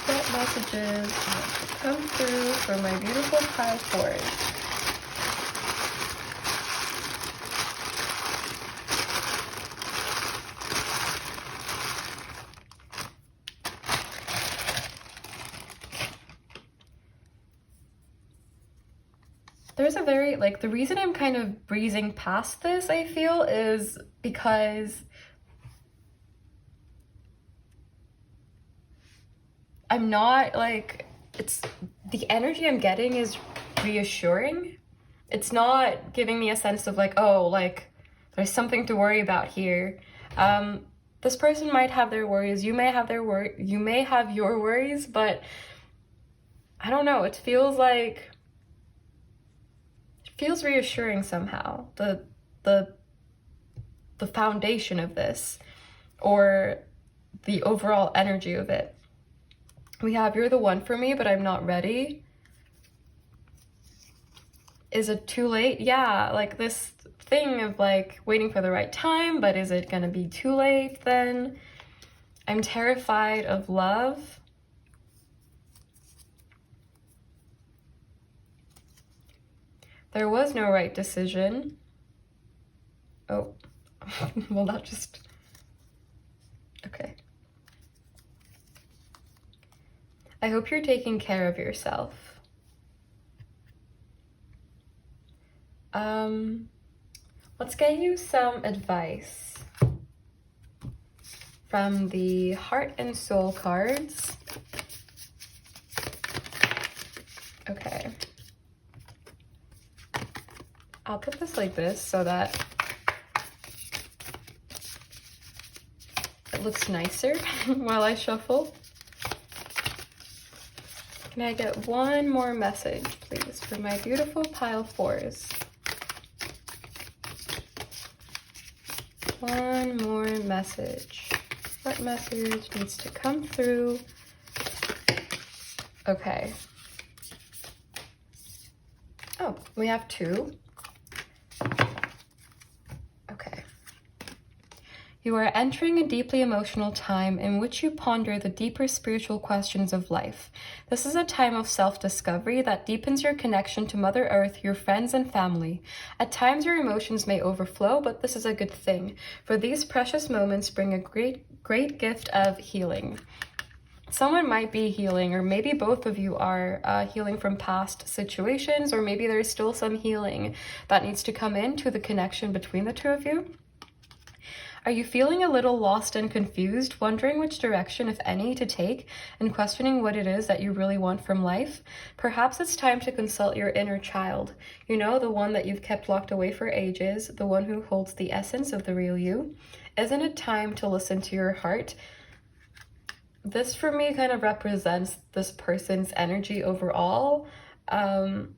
what messages come through for my beautiful pile forward? There's a very, like, the reason I'm kind of breezing past this, I feel, is because I'm not, like, it's, the energy I'm getting is reassuring. It's not giving me a sense of, like, oh, like, there's something to worry about here. This person might have their worries, you may have you may have your worries, but I don't know, it feels like, feels reassuring somehow, the foundation of this, or the overall energy of it. We have, you're the one for me, but I'm not ready. Is it too late? Yeah, like this thing of like waiting for the right time, but is it gonna be too late then? I'm terrified of love. There was no right decision. Oh, well, that just, okay. I hope you're taking care of yourself. Let's get you some advice from the Heart and Soul cards. Okay. I'll put this like this so that it looks nicer while I shuffle. Can I get one more message, please, for my beautiful pile fours? One more message. What message needs to come through? Okay. Oh, we have two. Okay. You are entering a deeply emotional time in which you ponder the deeper spiritual questions of life. This is a time of self-discovery that deepens your connection to Mother Earth, your friends, and family. At times, your emotions may overflow, but this is a good thing, for these precious moments bring a great gift of healing. Someone might be healing, or maybe both of you are healing from past situations, or maybe there's still some healing that needs to come into the connection between the two of you. Are you feeling a little lost and confused, wondering which direction, if any, to take, and questioning what it is that you really want from life? Perhaps it's time to consult your inner child. You know, the one that you've kept locked away for ages, the one who holds the essence of the real you. Isn't it time to listen to your heart? This, for me, kind of represents this person's energy overall. And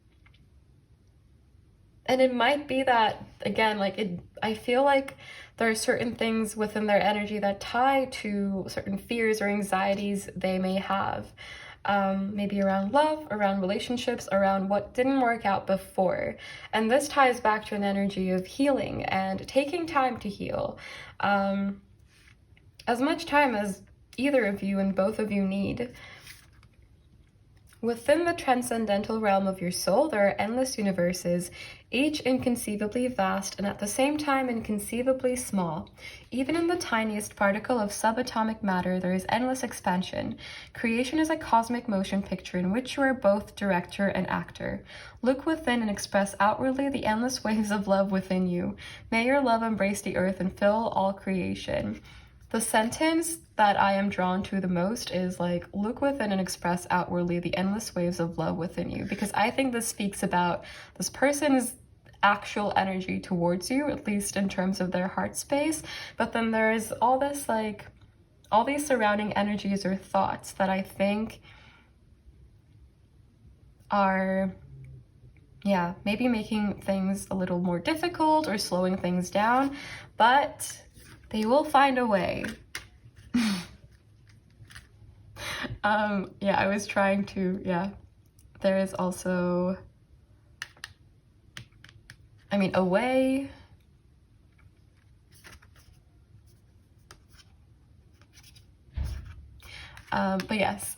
it might be that, again, like, I feel like there are certain things within their energy that tie to certain fears or anxieties they may have. Maybe around love, around relationships, around what didn't work out before. And this ties back to an energy of healing and taking time to heal. As much time as either of you and both of you need. Within the transcendental realm of your soul, there are endless universes, each inconceivably vast and at the same time inconceivably small. Even in the tiniest particle of subatomic matter, there is endless expansion. Creation is a cosmic motion picture in which you are both director and actor. Look within and express outwardly the endless waves of love within you. May your love embrace the earth and fill all creation. The sentence that I am drawn to the most is like, look within and express outwardly the endless waves of love within you, because I think this speaks about this person's actual energy towards you, at least in terms of their heart space. But then there's all this, like, all these surrounding energies or thoughts that I think are, yeah, maybe making things a little more difficult or slowing things down, but they will find a way. Yeah, I was trying to, yeah. There is also, away. But yes,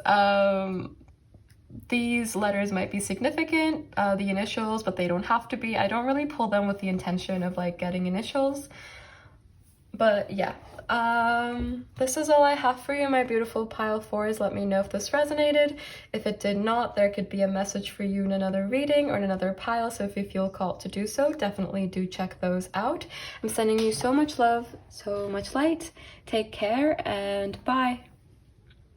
these letters might be significant, the initials, but they don't have to be. I don't really pull them with the intention of like getting initials. But yeah, this is all I have for you, my beautiful pile fours. Let me know if this resonated. If it did not, there could be a message for you in another reading or in another pile. So if you feel called to do so, definitely do check those out. I'm sending you so much love, so much light. Take care and bye.